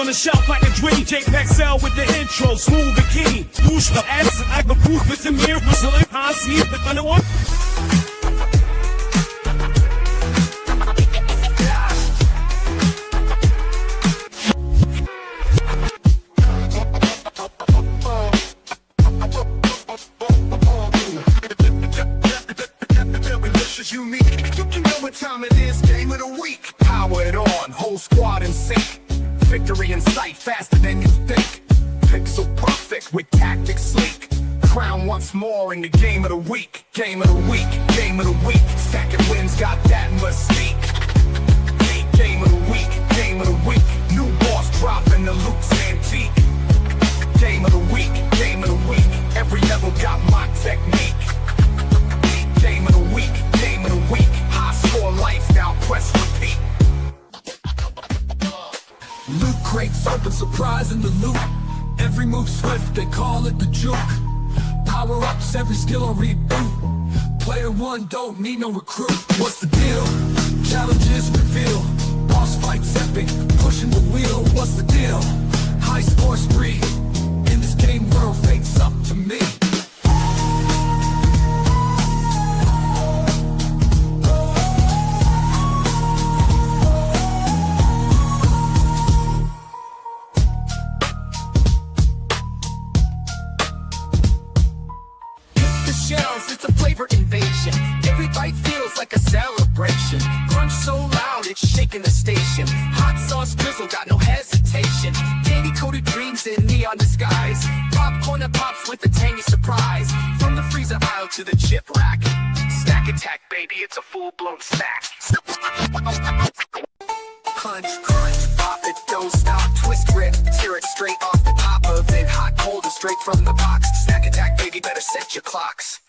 on the shelf like a dream. JPEG cell with the intro, smooth the key. Push the ass, I go proof with the mirror. So if I see the thunder one. You know what time it is, game of the week. Power it on, whole squad in sync. Victory in sight, faster than you think. Pixel perfect with tactics sleek. Crown once more in the game of the week. Game of the week, game of the week. Stacking wins got that mystique. Game of the week, game of the week. New boss dropping the Luke's antique. Game of the week, game of the week. Every level got my technique. Game of the week, game of the week. High score life, now press repeat. Loot crates open, surprise in the loot. Every move swift, they call it the juke. Power ups, every skill on reboot. Player one don't need no recruit. What's the deal? Challenges reveal. Boss fights epic, pushing the wheel. What's the deal? High score spree. In this game world, fate's up to me. It's a flavor invasion. Every bite feels like a celebration. Crunch so loud, it's shaking the station. Hot sauce drizzle, got no hesitation. Candy coated dreams in neon disguise. Popcorn that pops with a tangy surprise. From the freezer aisle to the chip rack. Snack attack, baby, it's a full-blown snack. Punch, crunch, pop it, don't stop, twist, rip, tear it straight off the top of it. Hot, cold, and straight from the box. Snack attack, baby, better set your clocks.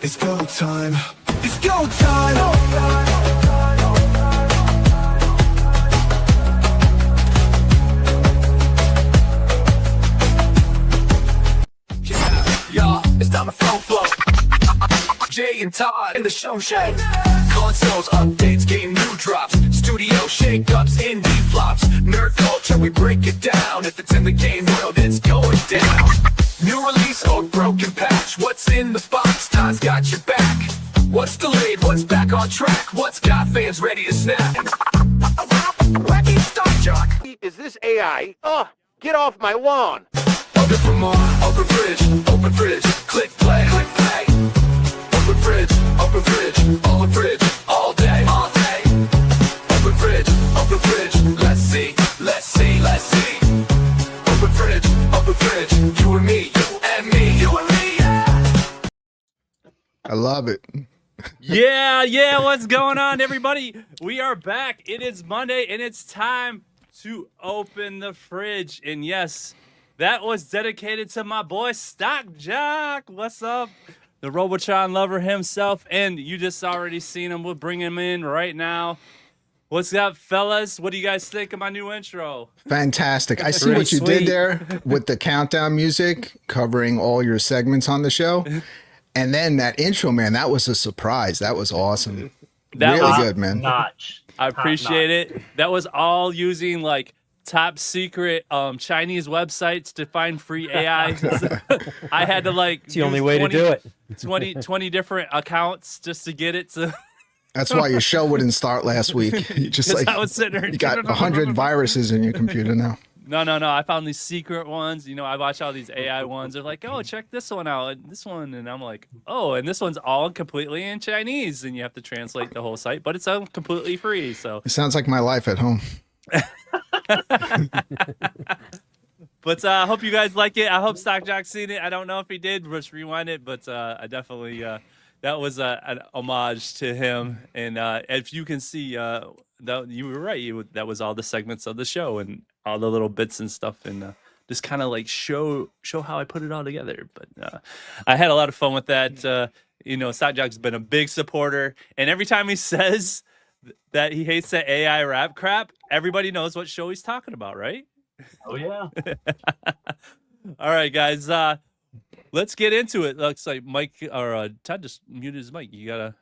It's go time. It's go time. Yeah, it's time to flow. Jay and Todd in the show. Consoles, updates, game new drops. Studio shakeups, indie flops. Nerd culture, we break it down. If it's in the game world, it's going down. New release or broken patch. What's in the box? Todd's got your back. What's delayed? What's back on track? What's got fans ready to snap? Wacky stock jock. Is this AI? Oh, get off my lawn. Open for more. Open fridge. Click play. Click play. Open fridge. All fridge. All day. All day. Open fridge. Let's see. Open fridge. You and me. Yeah. I love it. Yeah, what's going on, everybody? We are back. It is Monday, and it's time to open the fridge. And yes, that was dedicated to my boy Stock Jock. What's up? The Robotron lover himself, and you just already seen him. We'll bring him in right now. What's up, fellas? What do you guys think of my new intro? Fantastic. I see what you did there with the countdown music covering all your segments on the show. And then that intro, man, that was a surprise. That was awesome. That really was good, man. Notch. I appreciate it. That was all using like top secret Chinese websites to find free AI. I had to like It's the only way to do it. 20 different accounts just to get it to. That's why your show wouldn't start last week. You just like I was sitting there, you got 100 viruses in your computer now. No. I found these secret ones. You know, I watch all these AI ones. They're like, oh, check this one out, and this one, and I'm like, oh, and this one's all completely in Chinese, and you have to translate the whole site, but it's all completely free. So it sounds like my life at home. But I hope you guys like it. I hope Stock Jock's seen it. I don't know if he did. Just rewind it, but I definitely that was an homage to him. And if you can see, that you were right. That was all the segments of the show and all the little bits and stuff, and just kind of like show how I put it all together. But I had a lot of fun with that. You know, Stockjock's been a big supporter, and every time he says that he hates the AI rap crap, everybody knows what show he's talking about, right? Oh yeah. All right, guys. Let's get into it. Looks like Mike or Todd just muted his mic. You gotta.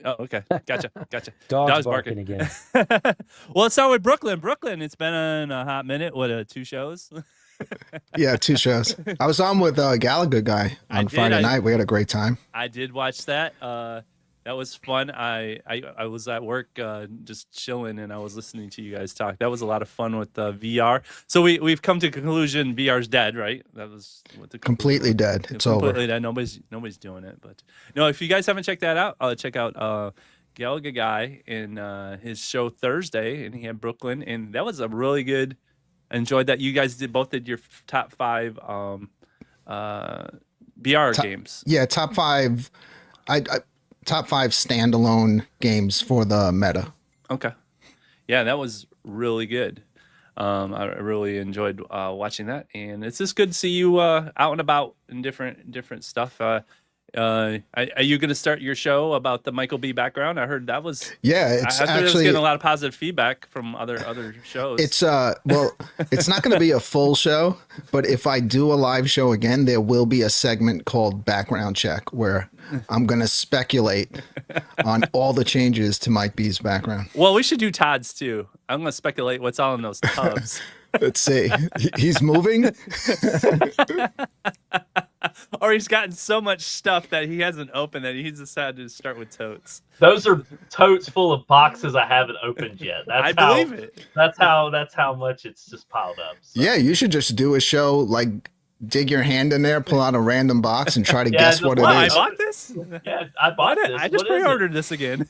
Oh, okay. Gotcha. Dog's barking again. Well, let's start with Brooklyn. Brooklyn, it's been a hot minute. What, 2 shows? Yeah, 2 shows. I was on with Gallagher guy on Friday night. We had a great time. I did watch that. That was fun. I was at work just chilling, and I was listening to you guys talk. That was a lot of fun with VR. So we've come to the conclusion VR's dead, right? That was what the completely dead. It's completely over. Dead. Nobody's doing it. But no, if you guys haven't checked that out, check out Gallagher guy in his show Thursday, and he had Brooklyn, and that was a really good. I enjoyed that. You guys both did your top 5 VR games. Yeah, top 5. Top 5 standalone games for the meta. Okay. Yeah, that was really good. I really enjoyed watching that, and it's just good to see you out and about in different stuff. Are you going to start your show about the Michael B background? I heard that was it's I was actually getting a lot of positive feedback from other shows. It's well, it's not going to be a full show, but if I do a live show again, there will be a segment called Background Check where I'm going to speculate on all the changes to Mike B's background. Well, we should do Todd's too. I'm going to speculate what's all in those tubs. Let's see. He's moving. Or he's gotten so much stuff that he hasn't opened that he's decided to start with totes. Those are totes full of boxes I haven't opened yet. I believe it. That's how much it's just piled up. So. Yeah, you should just do a show like dig your hand in there, pull out a random box, and try to guess what it is. I bought this? Yeah, I bought it. I just pre-ordered this again.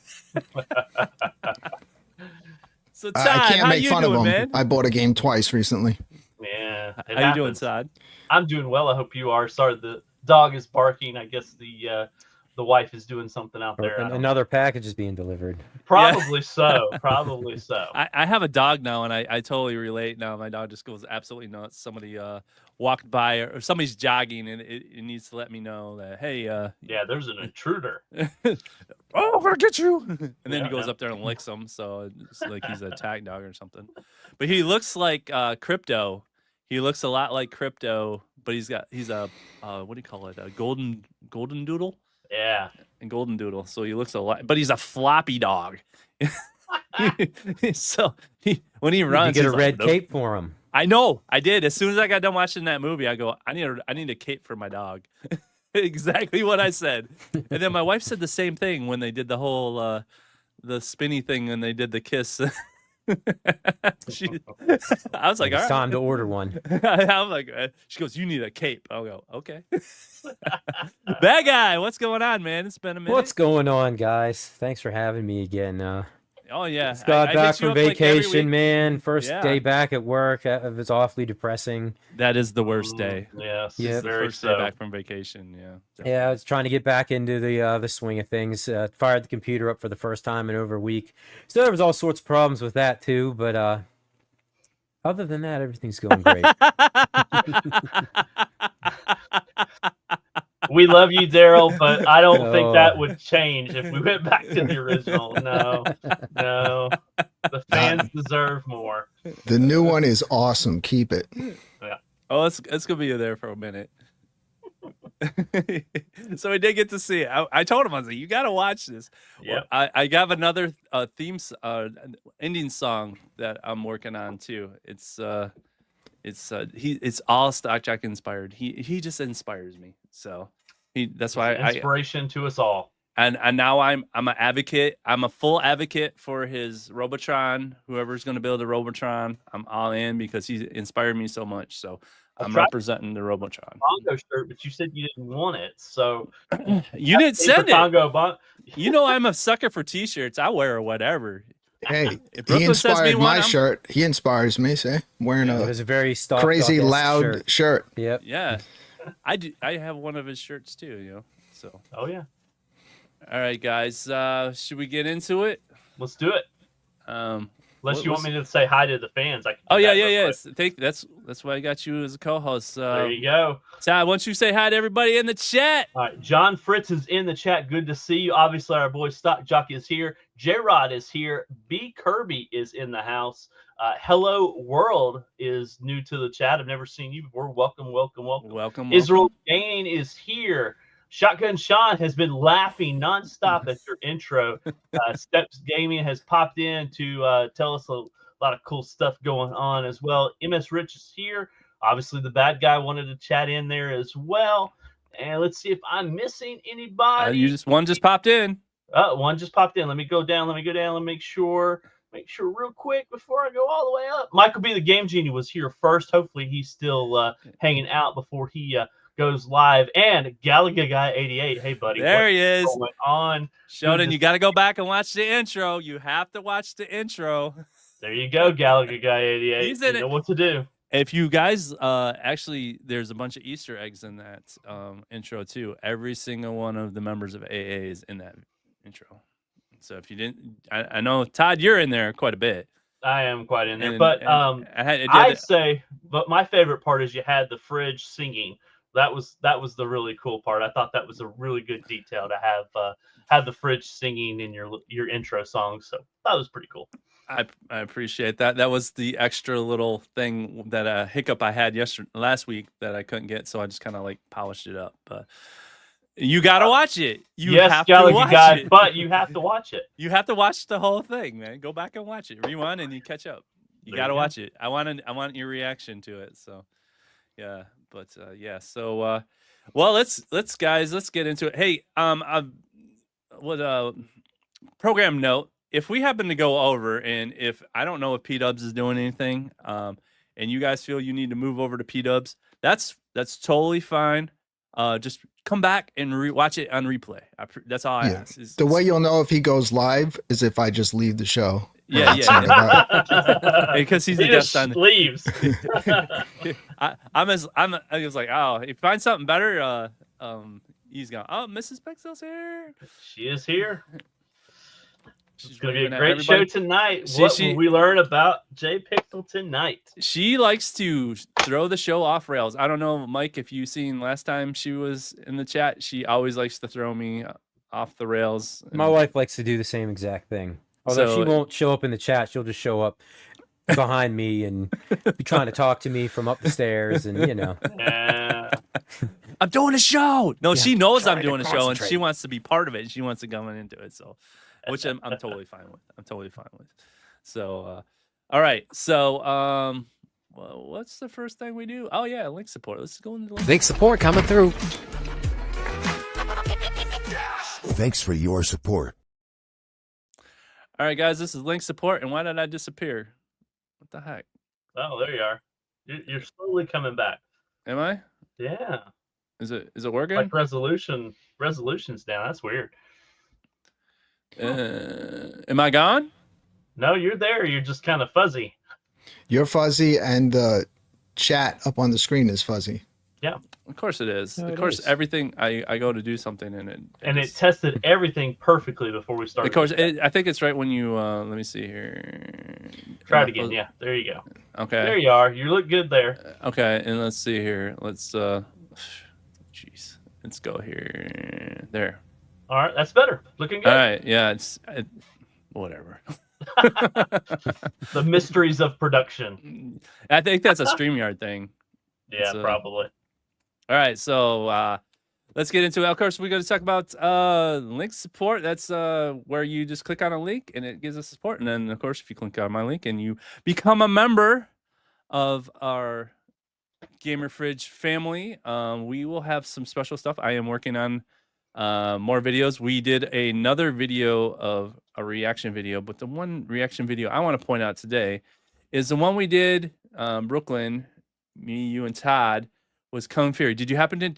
So Todd, I can't make fun of him. Man? I bought a game twice recently. Yeah. How you doing, Todd? I'm doing well. I hope you are. Sorry, the dog is barking. I guess the wife is doing something out there. Another package is being delivered. Probably so. Probably so. I have a dog now, and I totally relate now. My dog just goes absolutely nuts. Somebody walked by, or somebody's jogging, and it needs to let me know that, hey. Yeah, there's an intruder. Oh, I'm going to get you. And then he goes up there and licks him. So it's like he's a tag dog or something. But he looks like Crypto. He looks a lot like Crypto, but he's a what do you call it? A golden doodle? Yeah. And golden doodle. So he looks a lot, but he's a floppy dog. So when he runs, you get a red cape for him. I know. I did. As soon as I got done watching that movie, I go, I need a cape for my dog. Exactly what I said. And then my wife said the same thing when they did the whole the spinny thing and they did the kiss. I was like, all right. Time to order one. I'm like, she goes, you need a cape. I'll go, okay. Bad guy, what's going on, man? It's been a minute. What's going on, guys? Thanks for having me again. Oh yeah, just got back from vacation, like man. First day back at work. It was awfully depressing. That is the worst day. Yes, yeah, first day back from vacation. Yeah. Definitely. Yeah, I was trying to get back into the swing of things. Fired the computer up for the first time in over a week, so there was all sorts of problems with that too. But other than that, everything's going great. We love you, Daryl, but I don't think that would change if we went back to the original. No. The fans deserve more. The new one is awesome. Keep it. Yeah. Oh, it's gonna be there for a minute. So we did get to see it. I told him, I was like, you gotta watch this. Yeah. I got another ending song that I'm working on too. It's all Stockjock inspired. He just inspires me. So that's why inspiration to us all. And now I'm an advocate. I'm a full advocate for his Robotron. Whoever's going to build a Robotron, I'm all in because he inspired me so much. So I'm representing the Robotron. Bongo shirt, but you said you didn't want it, so you didn't send it. Bongo. You know I'm a sucker for T-shirts. I wear whatever. Hey, he inspired my shirt. He inspires me. See, wearing it was a very crazy loud shirt. Yep. Yeah, I do. I have one of his shirts too. So. Oh yeah. All right, guys. Should we get into it? Let's do it. Unless you want me to say hi to the fans. I can do Oh yeah, that real yeah. quick. That's why I got you as a co-host. There you go. Todd, why don't you say hi to everybody in the chat? All right, John Fritz is in the chat. Good to see you. Obviously, our boy Stock Jockey is here. J-Rod is here. B. Kirby is in the house. Hello World is new to the chat. I've never seen you before. Welcome. Welcome. Israel Gain is here. Shotgun Sean has been laughing nonstop at your intro. Steps Gaming has popped in to tell us a lot of cool stuff going on as well. MS Rich is here. Obviously, the bad guy wanted to chat in there as well. And let's see if I'm missing anybody. One just popped in. One just popped in. Let me go down. Let me make sure real quick before I go all the way up. Michael B. the Game Genie was here first. Hopefully, he's still hanging out before he goes live. And Galaga Guy 88. Hey, buddy. There he is. Going on? Sheldon, you got to go back and watch the intro. You have to watch the intro. There you go, Galaga Guy 88. He's in you know what to do. If you guys, actually, there's a bunch of Easter eggs in that intro too. Every single one of the members of AA is in that intro. So if you didn't, I know Todd, you're in there quite a bit. I am quite in there, And- but and I'd say, but my favorite part is you had the fridge singing. That was the really cool part. I thought that was a really good detail to have the fridge singing in your intro song. So that was pretty cool. I appreciate that. That was the extra little thing that hiccup I had last week that I couldn't get, so I just kind of like polished it up. But you got to watch it. You have to watch it. But you have to watch it. You have to watch the whole thing, man. Go back and watch it. Rewind and you catch up. You got to watch it. I want your reaction to it. So, yeah. But yeah. So, well, let's get into it. Hey, program note. If we happen to go over, and if I don't know if P-Dubs is doing anything, and you guys feel you need to move over to P-Dubs, that's totally fine. Just come back and watch it on replay. That's all I ask. The way you'll know if he goes live is if I just leave the show. Yeah. Because he's the guest on. Leaves. I was like, oh, if you find something better, he's gone. Oh, Mrs. Pixel's here. She is here. She's going to be a great show tonight. What will we learn about J Pixel tonight? She likes to throw the show off rails. I don't know, Mike, if you've seen last time she was in the chat. She always likes to throw me off the rails. My wife likes to do the same exact thing. Although she won't show up in the chat, she'll just show up behind me and be trying to talk to me from up the stairs, and I'm doing a show. No, she knows I'm doing a show, and she wants to be part of it, and she wants to go into it. So, which I'm totally fine with. So, all right. So, well, what's the first thing we do? Oh yeah, link support. Let's go into link support coming through. Thanks for your support. All right, guys, this is link support, and why did I disappear? What the heck? Oh, there you are. You're slowly coming back. Am I? Yeah. Is it working? Like resolution's down. That's weird. Am I gone? No, you're there. You're just kind of fuzzy. You're fuzzy, and the chat up on the screen is fuzzy. Yeah. Of course it is. Of course, everything I go to do something and it tested everything perfectly before we started. Of course, I think it's right when you let me see here. Try it again. Yeah, there you go. Okay. There you are. You look good there. Okay, and let's see here. Let's jeez. Let's go here. There. All right, that's better. Looking good. All right. Yeah, whatever. The mysteries of production. I think that's a StreamYard thing. Yeah, probably. All right, so let's get into it. Of course, we're going to talk about link support. That's where you just click on a link and it gives us support. And then, of course, if you click on my link and you become a member of our Gamer Fridge family, we will have some special stuff. I am working on more videos. We did another video of a reaction video, but the one reaction video I want to point out today is the one we did, Brooklyn, me, you, and Todd, was Kung Fury. Did you happen to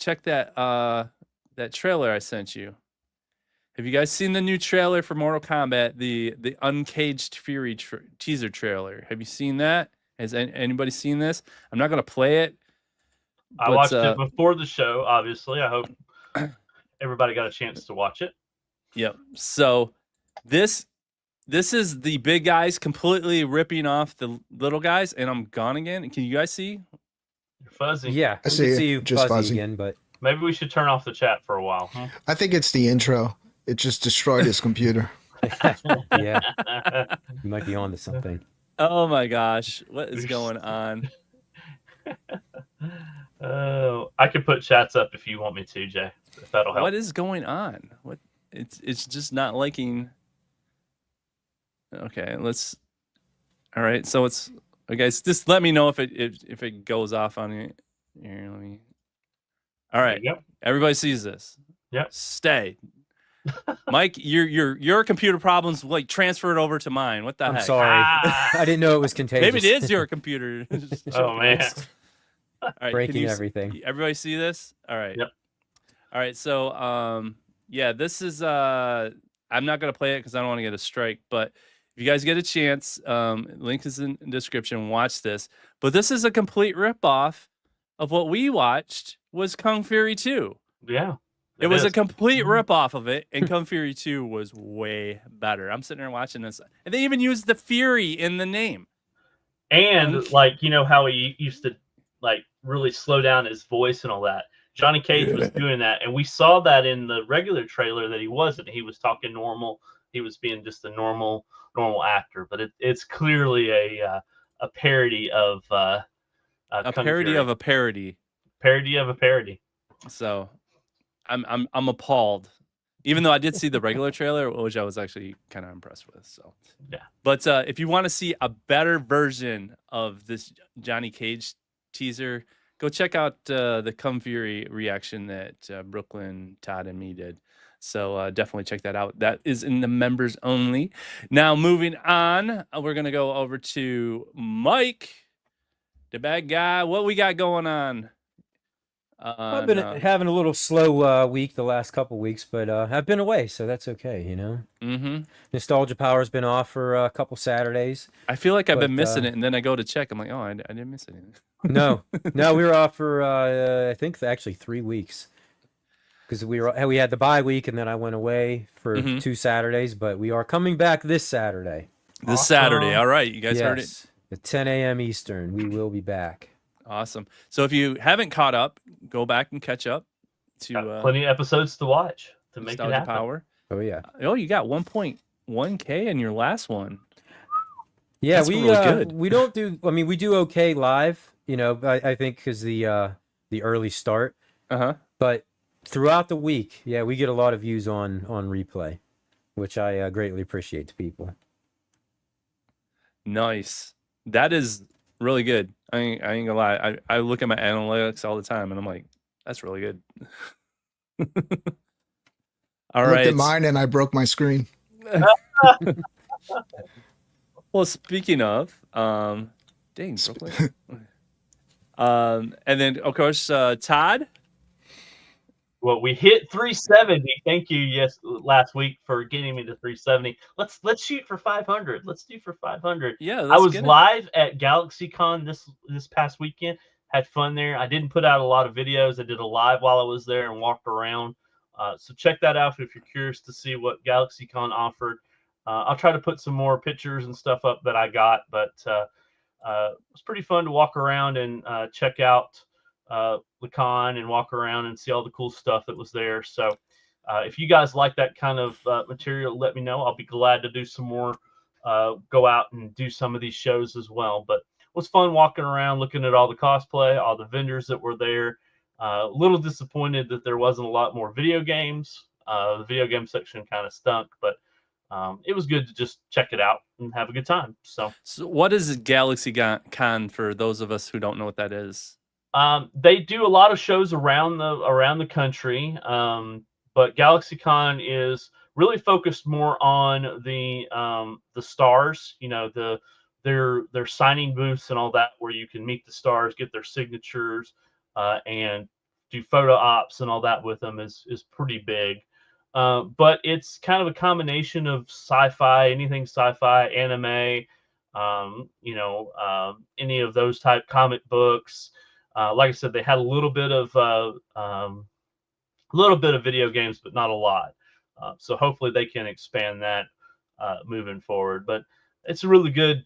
check that that trailer I sent you? Have you guys seen the new trailer for Mortal Kombat, the Uncaged Fury teaser trailer? Have you seen that? Has anybody seen this? I'm not going to play it. I watched it before the show, obviously. I hope everybody got a chance to watch it. Yep. So this is the big guys completely ripping off the little guys, and I'm gone again. Can you guys see? You're fuzzy. Yeah, we see can it, see you just fuzzy fuzzy. again, but Maybe we should turn off the chat for a while. Huh? I think it's the intro. It just destroyed his computer. yeah, you might be on to something. Oh my gosh, what is going on? Oh, I could put chats up if you want me to, Jay. If that'll help. What is going on? What? It's just not liking. Okay, let's. All right, so it's guys. Just let me know if it goes off on you. Here, let me. All right, Yep. Everybody sees this. Yep. Stay. Mike, your computer problems like transferred over to mine. What the I'm heck? sorry. I didn't know it was contagious. Maybe it is your computer. Oh man. All right, breaking everything. Everybody see this? All right. Yep. All right. So, yeah, this is. I'm not gonna play it because I don't want to get a strike. But if you guys get a chance, link is in the description. Watch this. But this is a complete ripoff of what we watched was Kung Fury 2. Yeah. It was a complete ripoff of it, and Kung Fury 2 was way better. I'm sitting there watching this, and they even used the Fury in the name. And like, you know how he used to like really slow down his voice and all that. Johnny Cage was doing that, and we saw that in the regular trailer that he wasn't. He was talking normal. He was being just a normal actor. But it's clearly a parody of a parody of a parody. Parody of a parody. So I'm appalled. Even though I did see the regular trailer, which I was actually kind of impressed with. So yeah. But if you want to see a better version of this Johnny Cage teaser, go check out the Kung Fury reaction that Brooklyn, Todd, and me did. So definitely check that out. That is in the members only. Now moving on, we're gonna go over to Mike, the bad guy. What we got going on? I've been having a little slow week the last couple weeks, but I've been away, so that's okay, you know. Mm-hmm. Nostalgia Power's been off for a couple Saturdays. I feel like I've been missing it, and then I go to check. I'm like, oh, I didn't miss anything. No, we were off for I think actually 3 weeks, because we had the bye week, and then I went away for 2 Saturdays. But we are coming back this Saturday. This Saturday, all right. You guys heard it at 10 a.m. Eastern. We will be back. Awesome. So if you haven't caught up, go back and catch up. To plenty of episodes to watch to make it happen. Power. Oh yeah. Oh, you got 1.1K in your last one. Yeah, That's really good. We don't do. I mean, we do okay live. You know, I think because the early start. But throughout the week, yeah, we get a lot of views on replay, which I greatly appreciate to people. Nice. That is really good. I ain't gonna lie. I look at my analytics all the time, and I'm like, that's really good. All right. I looked at mine and I broke my screen. Well, speaking of, dang, Brooklyn. And then of course, Todd. Well, we hit 370. Thank you, last week for getting me to 370. Let's shoot for 500. Let's do for 500. Yeah, I was live at GalaxyCon this past weekend. Had fun there. I didn't put out a lot of videos. I did a live while I was there and walked around. So check that out if you're curious to see what GalaxyCon offered. I'll try to put some more pictures and stuff up that I got, but it was pretty fun to walk around and check out the con and walk around and see all the cool stuff that was there. So if you guys like that kind of material, let me know. I'll be glad to do some more, go out and do some of these shows as well. But it was fun walking around, looking at all the cosplay, all the vendors that were there. A little disappointed that there wasn't a lot more video games. The video game section kind of stunk, but it was good to just check it out and have a good time. So what is GalaxyCon for those of us who don't know what that is? They do a lot of shows around the country, but GalaxyCon is really focused more on the stars. You know, their signing booths and all that, where you can meet the stars, get their signatures, and do photo ops and all that with them is pretty big. But it's kind of a combination of sci-fi, anything sci-fi, anime, any of those type comic books. Like I said, they had a little bit of a little bit of video games, but not a lot. So hopefully they can expand that moving forward. But it's a really good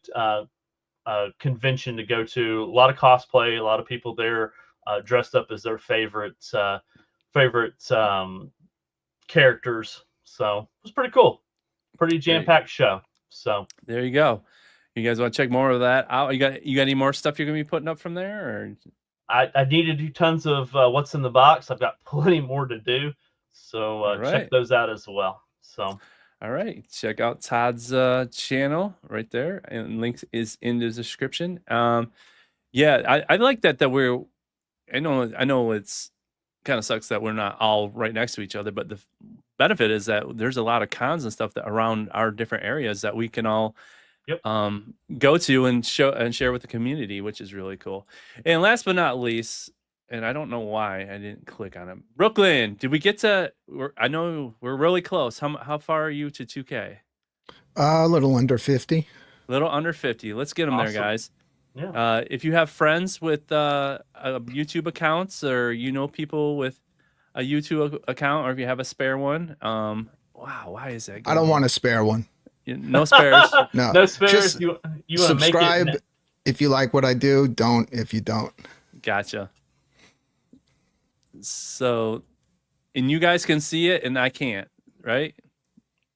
convention to go to. A lot of cosplay, a lot of people there dressed up as their favorite characters. So it was pretty cool. Pretty jam-packed show. So there you go. You guys want to check more of that out? You got any more stuff you're gonna be putting up from there? Or I need to do tons of what's in the box. I've got plenty more to do. So check those out as well. So all right, check out Todd's channel right there, and links is in the description. Yeah, I like that we're. I know it's kind of sucks that we're not all right next to each other, but the benefit is that there's a lot of cons and stuff that around our different areas that we can all go to and show and share with the community, which is really cool. And last but not least, and I don't know why I didn't click on it. Brooklyn, did we get to? I know we're really close. How far are you to 2K? A little under 50. Little under 50. Let's get them there, guys. Yeah. If you have friends with YouTube accounts, or people with a YouTube account, or if you have a spare one, wow, why is that? I don't want a spare one. No spares. No spares. Just you subscribe make it... if you like what I do. Don't if you don't. Gotcha. So, and you guys can see it, and I can't, right?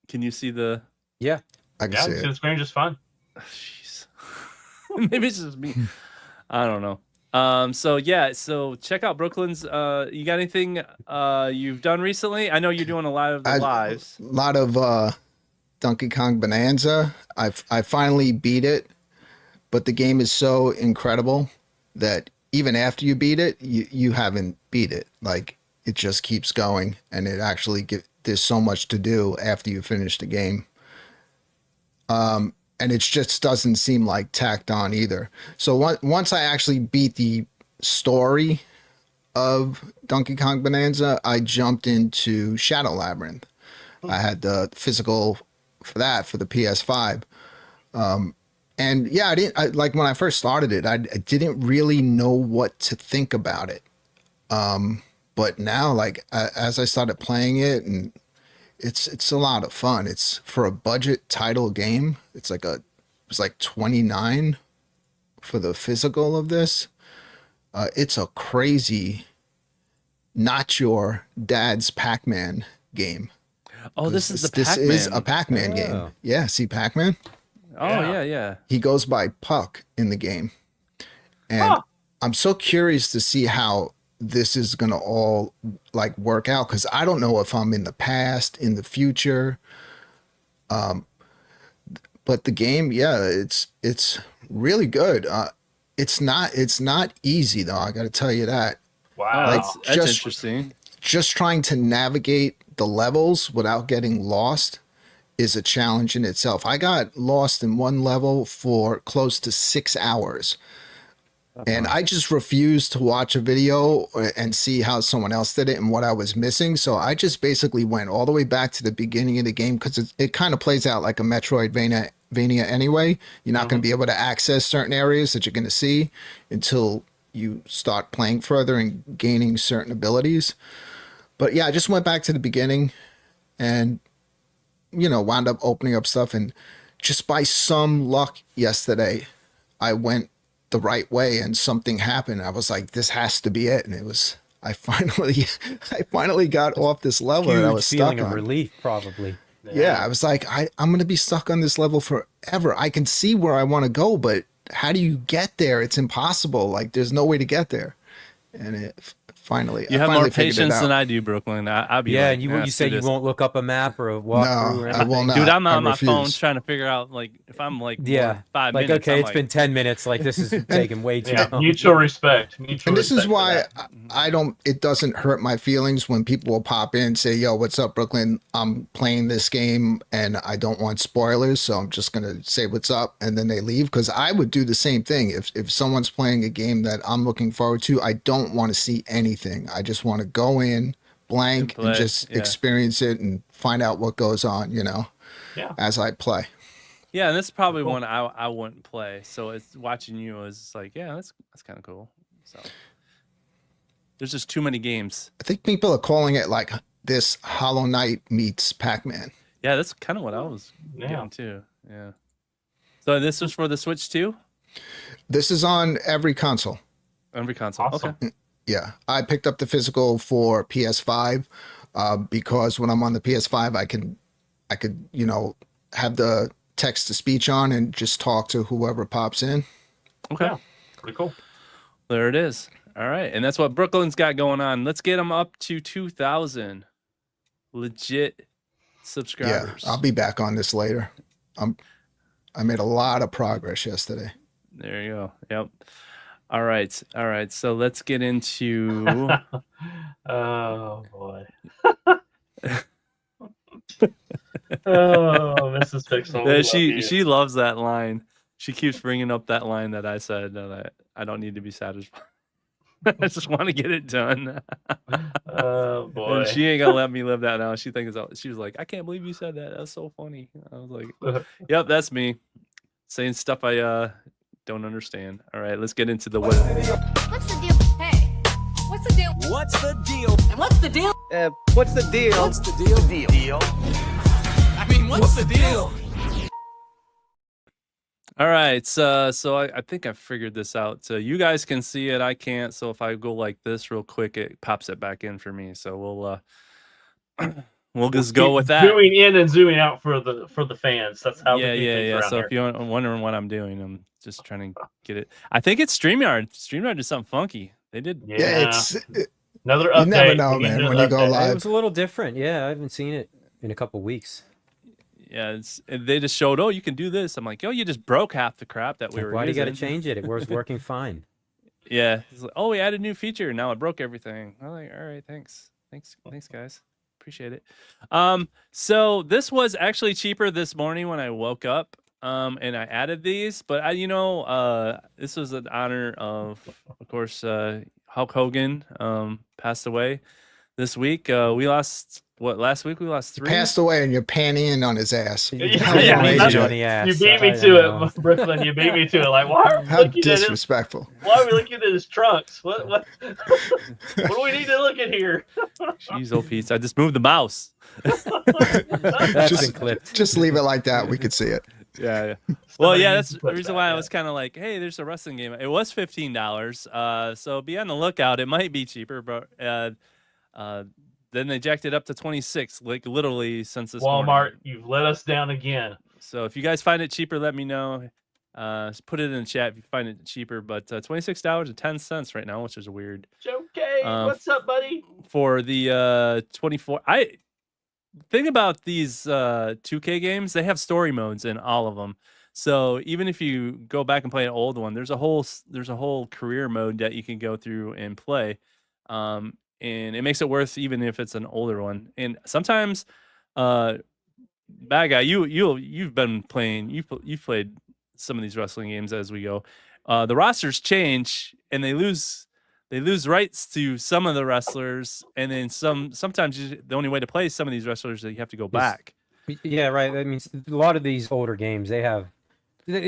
Can you see the? Yeah, I can see it. The screen just fine. Jeez. Maybe it's just me. I don't know. So check out Brooklyn's. You got anything you've done recently? I know you're doing a lot of the lives. A lot of Donkey Kong Bonanza. I finally beat it, but the game is so incredible that even after you beat it, you haven't beat it. Like, it just keeps going, and it actually there's so much to do after you finish the game. And it just doesn't seem like tacked on either. So once I actually beat the story of Donkey Kong Bonanza, I jumped into Shadow Labyrinth. I had the physical for that for the PS5. And yeah, like when I first started it, I didn't really know what to think about it. But now, like, as I started playing it, and it's a lot of fun. It's for a budget title game. It's like $29 for the physical of this. It's a crazy, not your dad's Pac-Man game. Oh, this is the Pac-Man. This is a Pac-Man game. Yeah, see Pac-Man? Oh, yeah. He goes by Puck in the game. And I'm so curious to see how this is going to all like work out, because I don't know if I'm in the past, in the future. But the game, yeah, it's really good. It's not easy though. I got to tell you that. Wow. Like, that's interesting. Just trying to navigate the levels without getting lost is a challenge in itself. I got lost in one level for close to 6 hours. And I just refused to watch a video and see how someone else did it and what I was missing. So I just basically went all the way back to the beginning of the game, because it kind of plays out like a Metroidvania anyway. You're not going to be able to access certain areas that you're going to see until you start playing further and gaining certain abilities. But yeah, I just went back to the beginning and, wound up opening up stuff. And just by some luck yesterday, I went the right way and something happened. I was like, this has to be it. And it was, I finally got off this level that I was stuck on. Feeling of relief, probably. Yeah, I was like, I'm going to be stuck on this level forever. I can see where I want to go, but how do you get there? It's impossible. Like, there's no way to get there. And finally, you have more patience than I do, Brooklyn. I'll be and you say you won't look up a map or a walkthrough or anything. I will not. Dude, I'm on my phone trying to figure out, like, if I'm like 5 minutes. Okay, it's been 10 minutes. Like, this is taking way too long. Mutual respect. And this is why I don't. It doesn't hurt my feelings when people will pop in and say, "Yo, what's up, Brooklyn? I'm playing this game and I don't want spoilers, so I'm just gonna say what's up," and then they leave. Because I would do the same thing if someone's playing a game that I'm looking forward to. I don't want to see anything. I just want to go in blank and just experience it and find out what goes on, as I play. Yeah, and this is probably one I wouldn't play. So it's watching you is like, yeah, that's kind of cool. So There's just too many games. I think people are calling it like this Hollow Knight meets Pac-Man. Yeah, that's kind of what I was getting too. Yeah. So this was for the Switch too? This is on every console. Every console. Awesome. Okay. Yeah, I picked up the physical for PS5 because when I'm on the PS5, I could, have the text to speech on and just talk to whoever pops in. Okay. Yeah, pretty cool. There it is. All right, and that's what Brooklyn's got going on. Let's get them up to 2,000 legit subscribers. Yeah, I'll be back on this later. I made a lot of progress yesterday. There you go. Yep. All right. So let's get into. Oh boy. Oh, Mrs. Pixel. She loves that line. She keeps bringing up that line that I said that I don't need to be satisfied. I just want to get it done. Oh boy. And she ain't gonna let me live that now. She was like, I can't believe you said that. That's so funny. I was like, yep, that's me saying stuff I don't understand. All right, let's get into the What's the deal? Hey, what's the deal? What's the deal? And what's the deal? What's the deal? What's the deal? Deal. I mean, what's the deal? All right, so I think I figured this out. So you guys can see it, I can't. So if I go like this real quick, it pops it back in for me. So we'll just go with that. Zooming in and zooming out for the fans. That's how. Yeah. So if you're wondering what I'm doing, I'm just trying to get it. I think it's Streamyard. Streamyard did something funky. They did. Yeah, it's another update. you never know, man. When you go It live, was a little different. Yeah, I haven't seen it in a couple weeks. Yeah, they just showed, you can do this. I'm like, you just broke half the crap that we were Why do you using. got to change it? It was working fine. Yeah. It's like, we added a new feature. Now it broke everything. I'm like, all right, thanks, guys. Appreciate it. So this was actually cheaper this morning when I woke up. And I added these, but this was in honor of course, Hulk Hogan passed away this week. We lost last week? We lost 3. passed away and you're panning on his ass. Yeah, on the ass. You beat me to it, Brooklyn. You beat me to it. Like, why are we How looking at his, disrespectful. why are we looking at his trunks? What what do we need to look at here? Jeez, old Pete. I just moved the mouse. That's been clipped. Just leave it like that. We could see it. Yeah. Well, yeah, that's the reason why I was kind of like, hey, there's a wrestling game. It was $15. So be on the lookout. It might be cheaper, but then they jacked it up to 26, like literally since this Walmart, morning. you've let us down again. So if you guys find it cheaper, let me know. Just put it in the chat if you find it cheaper. But $26.10 right now, which is weird. Okay, what's up, buddy? For the 24, think about these 2K games. They have story modes in all of them. So even if you go back and play an old one, there's a whole career mode that you can go through and play. And it makes it worth even if it's an older one. And sometimes, bad guy, you've been playing. You've played some of these wrestling games as we go. The rosters change and they lose rights to some of the wrestlers, and then sometimes the only way to play some of these wrestlers is that you have to go back. Yeah, right. I mean, a lot of these older games, they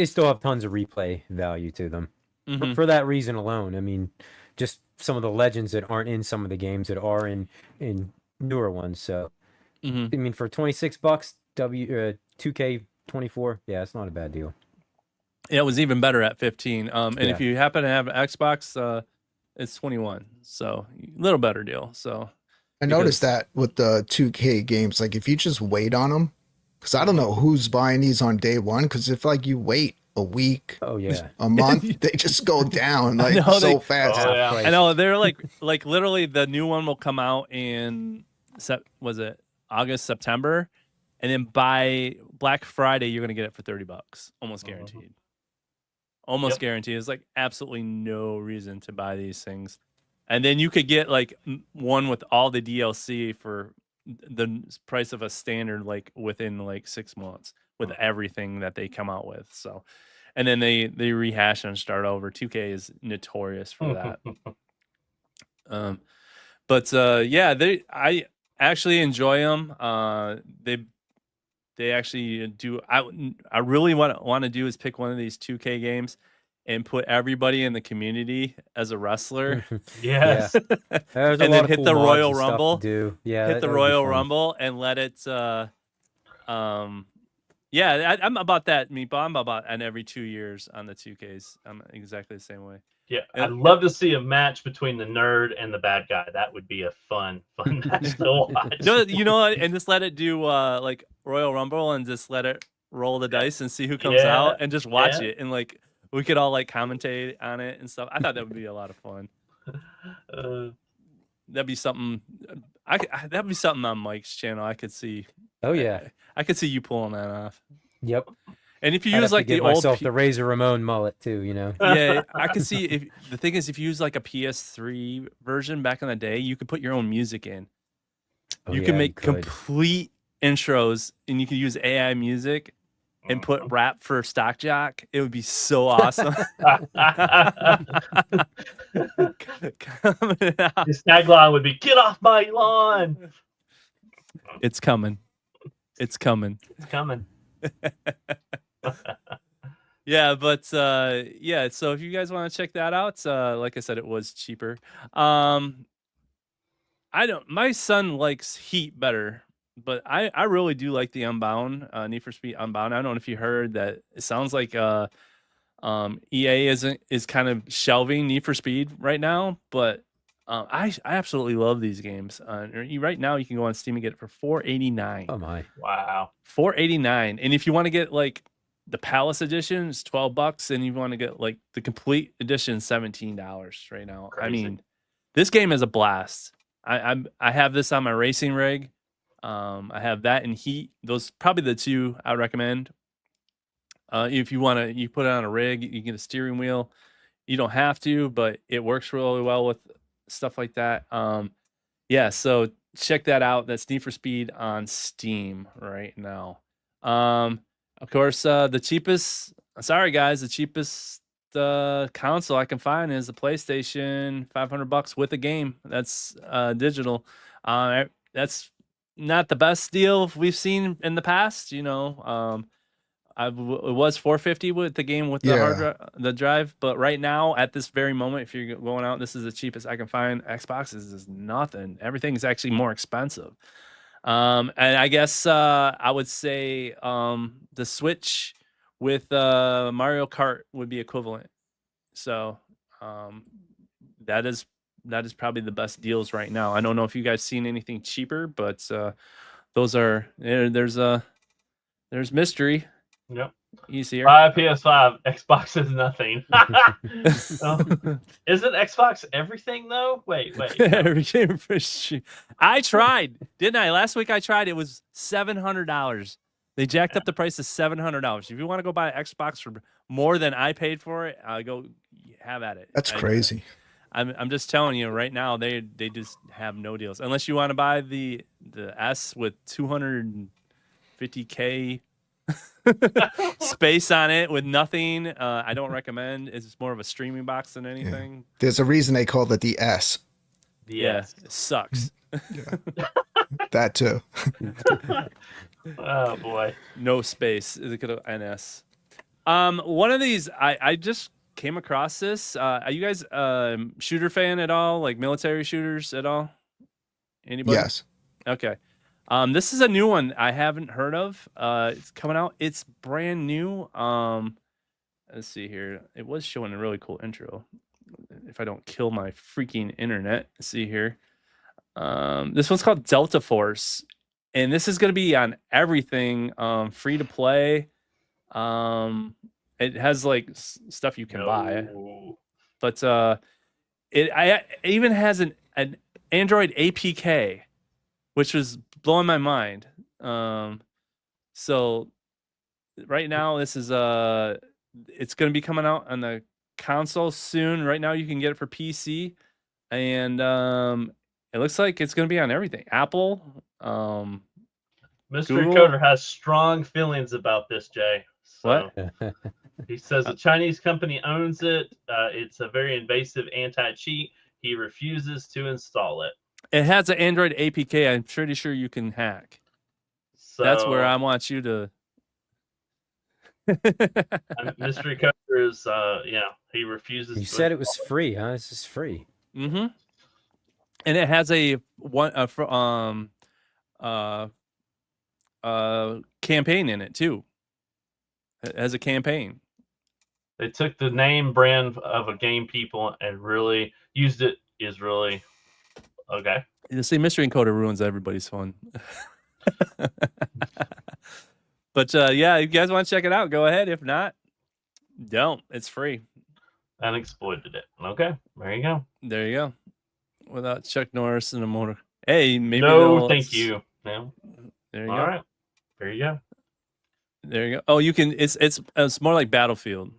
still have tons of replay value to them. Mm-hmm. For that reason alone. I mean, just some of the legends that aren't in some of the games that are in newer ones. So, I mean, for $26, 2K24, yeah, it's not a bad deal. Yeah, it was even better at 15. And if you happen to have an Xbox, it's 21. So a little better deal. So I noticed that with the 2K games, like if you just wait on them, because I don't know who's buying these on day one, because if like you wait a week, a month, they just go down like fast. Oh, yeah. I know they're like literally the new one will come out in August, September, and then by Black Friday you're gonna get it for $30, almost guaranteed. Almost guaranteed. There's like absolutely no reason to buy these things, and then you could get like one with all the DLC for the price of a standard, like within like 6 months with everything that they come out with. So, and then they rehash and start over. 2K is notorious for that. I actually enjoy them. They actually do. I really want to do is pick one of these 2K games and put everybody in the community as a wrestler. Yes. There's a And lot then of hit the the Royal Royal Rumble. Rumble. Do yeah, Hit the Royal Rumble and let it. Yeah, I'm about that, Meatball. I'm about and every 2 years on the 2Ks. I'm exactly the same way. Yeah, I'd love to see a match between the nerd and the bad guy. That would be a fun match to watch. No, you know what? And just let it do like Royal Rumble and just let it roll the dice and see who comes out and just watch it. And like we could all like commentate on it and stuff. I thought that would be a lot of fun. That'd be something. That'd be something on Mike's channel. I could see. Oh yeah, I could see you pulling that off. Yep. And if you I'd use have to like the give old, myself the Razor Ramon mullet too, you know. yeah, I could see. If the thing is, if you use like a PS3 version back in the day, you could put your own music in. Oh, You yeah, can make could. complete intros, and you can use AI music and put rap for Stock Jock. It would be so awesome. Coming out. His tagline would be "Get off my lawn." It's coming. It's coming. It's coming. Yeah, but yeah, so if you guys want to check that out, like I said, it was cheaper. My son likes Heat better, but I really do like the Unbound, Need for Speed Unbound. I don't know if you heard that. It sounds like EA is kind of shelving Need for Speed right now, but I absolutely love these games. Right now, you can go on Steam and get it for $4.89. Oh my! Wow. $4.89, and if you want to get like the Palace edition, it's $12, and you want to get like the complete edition, $17 right now. Crazy. I mean, this game is a blast. I have this on my racing rig. I have that in Heat. Those probably the two I would recommend. If you want to, you put it on a rig, you get a steering wheel. You don't have to, but it works really well with stuff like that. Yeah, so check that out. That's Need for Speed on Steam right now. Of course, the cheapest, sorry guys, the cheapest console I can find is the PlayStation, $500 with a game. That's digital. That's not the best deal we've seen in the past, you know. It was $450 with the game with the the drive, but right now at this very moment, if you're going out, this is the cheapest I can find. Xboxes is nothing. Everything is actually more expensive. And I guess I would say the Switch with Mario Kart would be equivalent. So that is probably the best deals right now. I don't know if you guys seen anything cheaper, but those are there's mystery. Yep. Easier. PS5, Xbox is nothing. Isn't Xbox everything though? Wait. I tried, didn't I? Last week I tried. It was $700. They jacked up the price to $700. If you want to go buy an Xbox for more than I paid for it, go have at it. That's crazy. I'm just telling you right now, they just have no deals unless you want to buy the S with 250K space on it with nothing. I don't recommend. It's more of a streaming box than anything. Yeah. There's a reason they called it the S. Yeah, it sucks. Yeah. That too. Oh boy. No space. It could have NS. One of these, I just came across this. Are you guys shooter fan at all? Like military shooters at all? Anybody? Yes. Okay. This is a new one I haven't heard of. It's coming out. It's brand new. Let's see here. It was showing a really cool intro. If I don't kill my freaking internet. Let's see here. This one's called Delta Force, and this is going to be on everything. Free to play. It has like stuff you can buy, but it even has an Android APK, which was blowing my mind. So right now this is it's going to be coming out on the console soon. Right now you can get it for PC, and it looks like it's going to be on everything. Apple, Mystery Google. Coder has strong feelings about this, Jay. So, What? He says a Chinese company owns it. It's a very invasive anti-cheat. He refuses to install it. It has an Android APK. I'm pretty sure you can hack. So That's where I want you to. Mystery Coder is, he refuses. You said it was free, huh? This is free. Mm-hmm. And it has a campaign in it too. It has a campaign. They took the name brand of a game people and really used it. Is really okay. You see, Mystery Encoder ruins everybody's fun. But yeah, you guys want to check it out? Go ahead. If not, don't. It's free. Unexploited it. Okay, there you go. There you go. Without Chuck Norris and a motor. Hey, maybe no, thank you. No. There you go. All right. There you go. There you go. Oh, you can. It's more like Battlefield.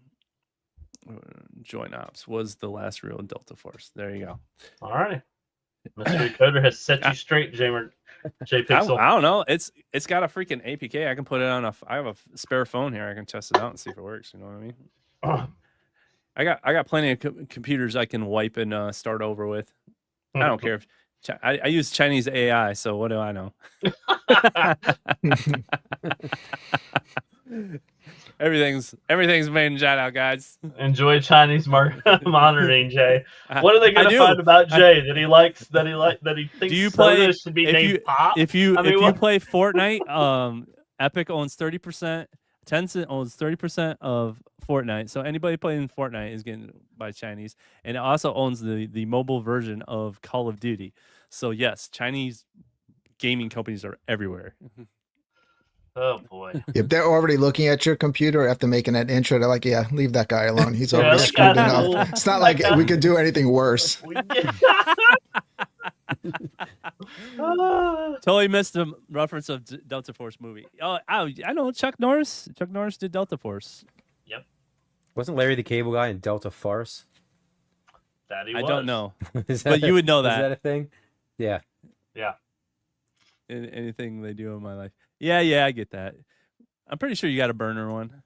Joint Ops was the last real Delta Force. There you go. All right. Mystery Coder has set you straight, J Pixel. I don't know. It's got a freaking APK. I can put it on I have a spare phone here. I can test it out and see if it works. You know what I mean? I got plenty of computers I can wipe and start over with. I don't care if I use Chinese AI. So what do I know? Everything's made in China, guys. Enjoy Chinese monitoring, Jay. What are they going to find about Jay that he thinks do you play, should be named Pop? If you play Fortnite, Epic owns 30%. Tencent owns 30% of Fortnite. So anybody playing Fortnite is getting by Chinese, and it also owns the mobile version of Call of Duty. So yes, Chinese gaming companies are everywhere. Oh boy! If they're already looking at your computer after making that intro, they're like, "Yeah, leave that guy alone. He's already screwed enough. It's not like we could do anything worse." Totally missed the reference of Delta Force movie. Oh, I know Chuck Norris. Chuck Norris did Delta Force. Yep. Wasn't Larry the Cable Guy in Delta Farce? That he was. I don't know, but you would know that. Is that a thing? Yeah. Yeah. Anything they do in my life. Yeah, I get that. I'm pretty sure you got a burner one.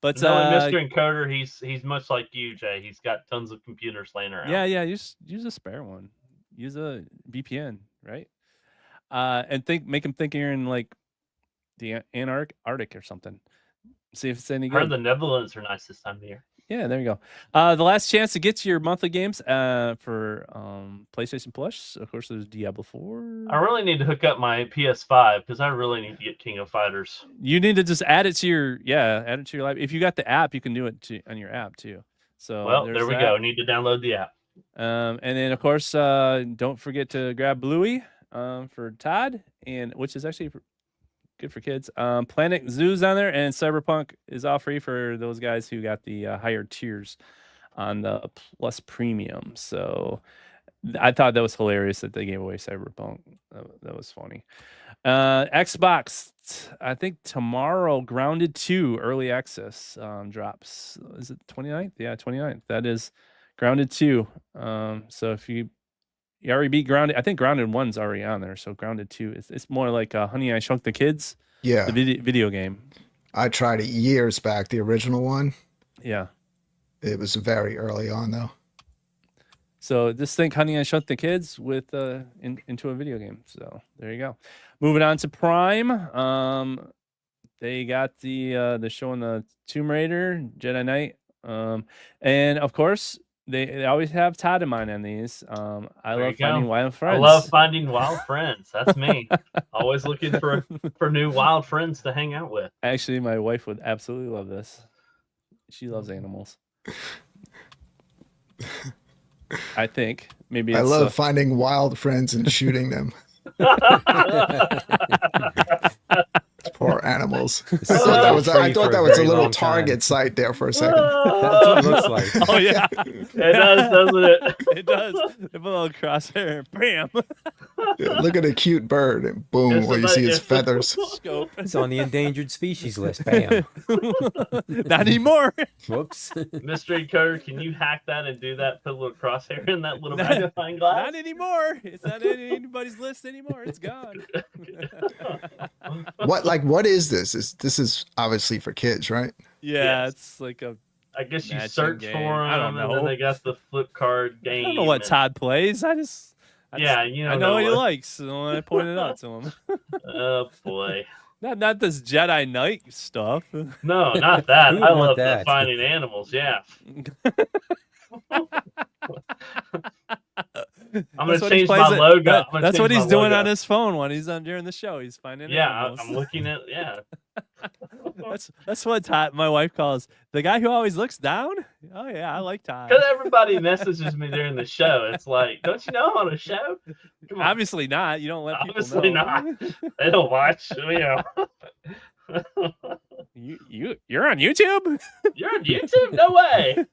But Mr. Encoder, he's much like you, Jay. He's got tons of computers laying around. Yeah. Use a spare one. Use a VPN, right? And make him think you're in like the Arctic or something. See if it's any good. I heard the Netherlands are nice this time of year. Yeah, there you go. The last chance to get to your monthly games for PlayStation Plus. Of course, there's Diablo 4. I really need to hook up my PS5 because I really need to get King of Fighters. You need to just add it to your live. If you got the app, you can do it on your app too. So there we go. Need to download the app. And then of course, don't forget to grab Bluey for Todd, and which is actually good for kids. Planet Zoo's on there, and Cyberpunk is all free for those guys who got the higher tiers on the Plus Premium. So I thought that was hilarious that they gave away Cyberpunk. That was funny. Xbox, I think tomorrow, Grounded 2 early access drops. Is it 29th? Yeah, 29th. That is Grounded 2. So if you already beat Grounded, I think Grounded 1's already on there. So Grounded 2, it's more like Honey, I Shrunk the Kids. Yeah. The video game. I tried it years back, the original one. Yeah. It was very early on, though. So just think Honey, I Shrunk the Kids with into a video game. So there you go. Moving on to Prime. They got the showing the Tomb Raider, Jedi Knight. And of course, they always have Todd in mind on these. I love finding wild friends. I love finding wild friends. That's me. Always looking for new wild friends to hang out with. Actually, my wife would absolutely love this. She loves animals. I think maybe I love finding wild friends and shooting them. Poor animals. I thought that was a little Target site there for a second. That's what it looks like. Oh yeah, it does, doesn't it? It does. They put a little crosshair. Bam. Yeah, look at a cute bird, and boom, all you see is feathers. Scope. It's on the endangered species list. Bam. Not anymore. Whoops. Mystery Coder, can you hack that and do that? Put a little crosshair in that little magnifying glass? Not anymore. It's not in anybody's list anymore. It's gone. What is this? This is obviously for kids, right? Yeah, Yes. It's like a. I guess you Matching search game. for them, I don't and know. then they got the flip card game. I don't know what and- Todd plays. I Yeah, you I know what he what- likes, so I pointed out to him. Oh boy. Not this Jedi Knight stuff. No, not that. Who would I want love that? the finding animals. Yeah. I'm gonna change my logo. That's what he's doing on his phone when he's on during the show. He's finding animals. I'm looking at That's what Todd, my wife calls the guy who always looks down. Oh yeah, I like Todd. Because everybody messages me during the show. It's like, don't you know I'm on a show? Come on. Obviously not. You don't let people Obviously know. not. They don't watch. You're on YouTube? You're on YouTube? No way.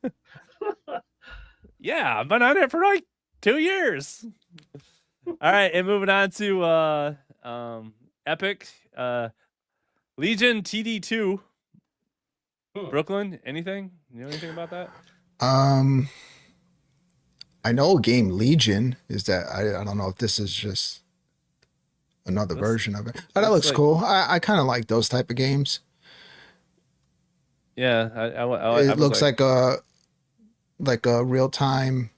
Yeah, I've been on it for like 2 years. All right, and moving on to Epic Legion TD2 Brooklyn. Anything? You know anything about that? I know a game Legion is that. I don't know if this is just another version of it. But that looks cool. I kind of like those type of games. Yeah, it looks like a real time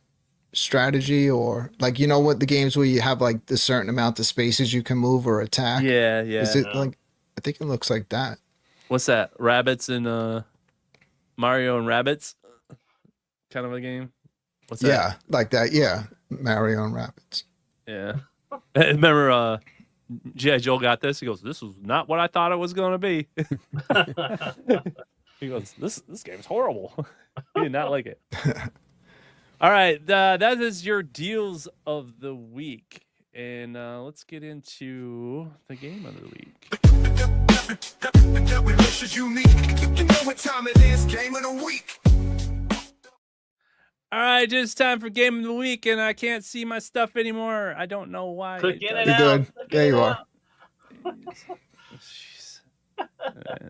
strategy, or like, you know what, the games where you have like the certain amount of spaces you can move or attack. Yeah. Is it like? I think it looks like that. What's that? Rabbits and Mario and Rabbits kind of a game. What's that? Yeah, like that. Yeah, Mario and Rabbits. Yeah. Remember, G.I. Joe got this. He goes, "This was not what I thought it was going to be." He goes, "This game's horrible." He did not like it. All right, that is your deals of the week. And let's get into the game of the week. All right, just time for game of the week, and I can't see my stuff anymore. I don't know why. Click in and You're out. good. There you are.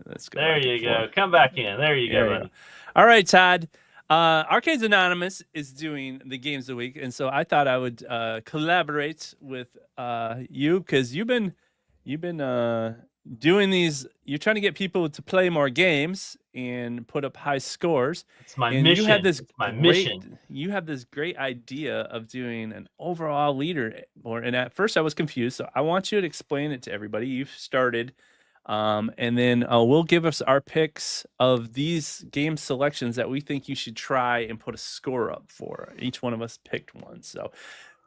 Let's go. There you go. Come back in. There you go, buddy. All right, Todd. Arcades Anonymous is doing the games of the week, and so I thought I would collaborate with you, because you've been doing these. You're trying to get people to play more games and put up high scores. It's my mission. You had this mission. You have this great idea of doing an overall leader board, and at first I was confused. So I want you to explain it to everybody. You've started. And then we'll give us our picks of these game selections that we think you should try and put a score up for. Each one of us picked one. So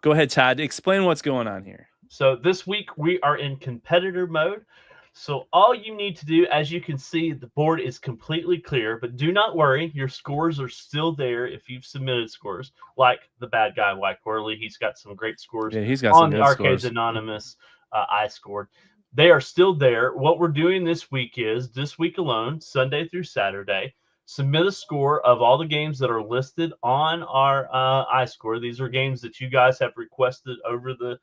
go ahead, Todd. Explain what's going on here. So this week we are in competitor mode. So all you need to do, as you can see, the board is completely clear, but do not worry. Your scores are still there if you've submitted scores, like the bad guy, White Corley. He's got some great scores. Yeah, he's got on some the good Arcades scores. Anonymous. I scored. They are still there. What we're doing this week is, this week alone, Sunday through Saturday, submit a score of all the games that are listed on our iScore. These are games that you guys have requested over the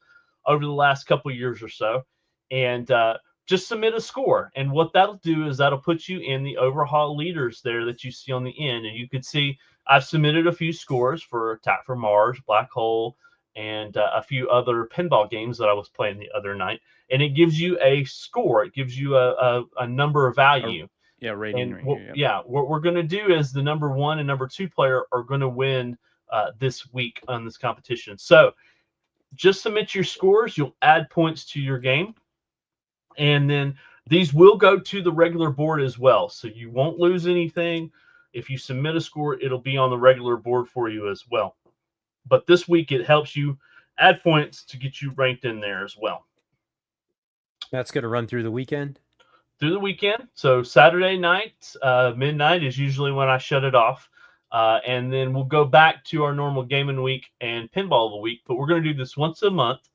last couple of years or so, and just submit a score. And what that'll do is that'll put you in the overhaul leaders there that you see on the end. And you can see I've submitted a few scores for Attack from Mars, Black Hole, and a few other pinball games that I was playing the other night. And it gives you a score. It gives you a number of value. Rating. What we're going to do is the number 1 and number 2 player are going to win this week on this competition. So just submit your scores. You'll add points to your game. And then these will go to the regular board as well. So you won't lose anything. If you submit a score, it'll be on the regular board for you as well. But this week, it helps you add points to get you ranked in there as well. That's going to run through the weekend? Through the weekend. So Saturday night, midnight is usually when I shut it off. And then we'll go back to our normal gaming week and pinball of the week. But we're going to do this once a month.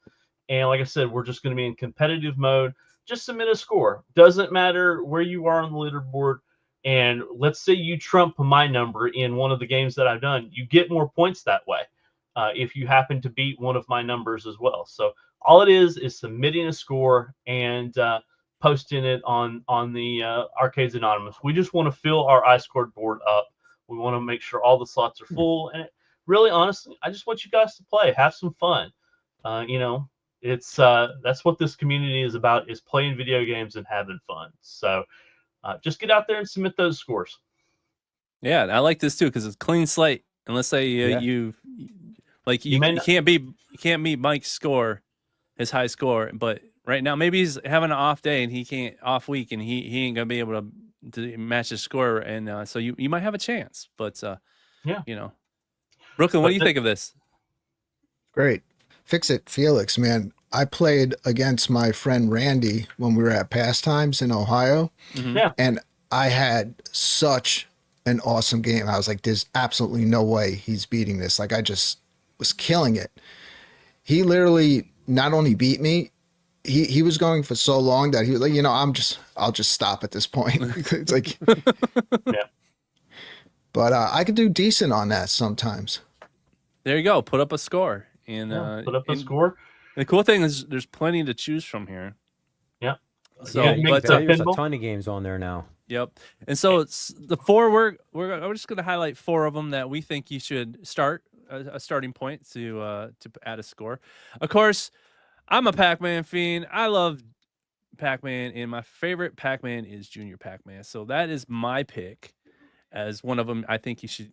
And like I said, we're just going to be in competitive mode. Just submit a score. Doesn't matter where you are on the leaderboard. And let's say you trump my number in one of the games that I've done. You get more points that way if you happen to beat one of my numbers as well. So all it is submitting a score and posting it on the Arcades Anonymous. We just want to fill our iScored board up. We want to make sure all the slots are full. And really, honestly, I just want you guys to play, have some fun. It's that's what this community is about, is playing video games and having fun. So just get out there and submit those scores. Yeah, I like this too because it's clean slate. And let's say you can't beat Mike's score, his high score, but right now. Maybe he's having an off day and he ain't gonna be able to match his score, and so you might have a chance. But Brooklyn, what do you think of this? Great. Fix It Felix, man. I played against my friend Randy when we were at Pastimes in Ohio. Yeah. And I had such an awesome game. I was like, there's absolutely no way he's beating this. Like, I just was killing it. He literally not only beat me, he was going for so long that he was like, I'll just stop at this point. It's like, yeah. But I could do decent on that sometimes. There you go. Put up a score. And put up a score. The cool thing is there's plenty to choose from here. Yeah. So, there's a ton of games on there now. Yep. And so it's the four. We're just going to highlight four of them that we think you should start a starting point to add a score. Of course, I'm a Pac-Man fiend. I love Pac-Man, and my favorite Pac-Man is Junior Pac-Man. So that is my pick as one of them. I think you should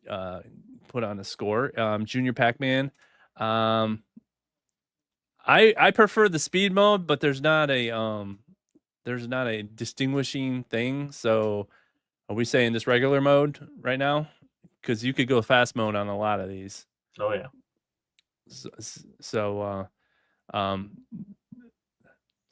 put on a score. Junior Pac-Man. I prefer the speed mode, but there's not a distinguishing thing. So are we saying this regular mode right now? Because you could go fast mode on a lot of these. Oh yeah. So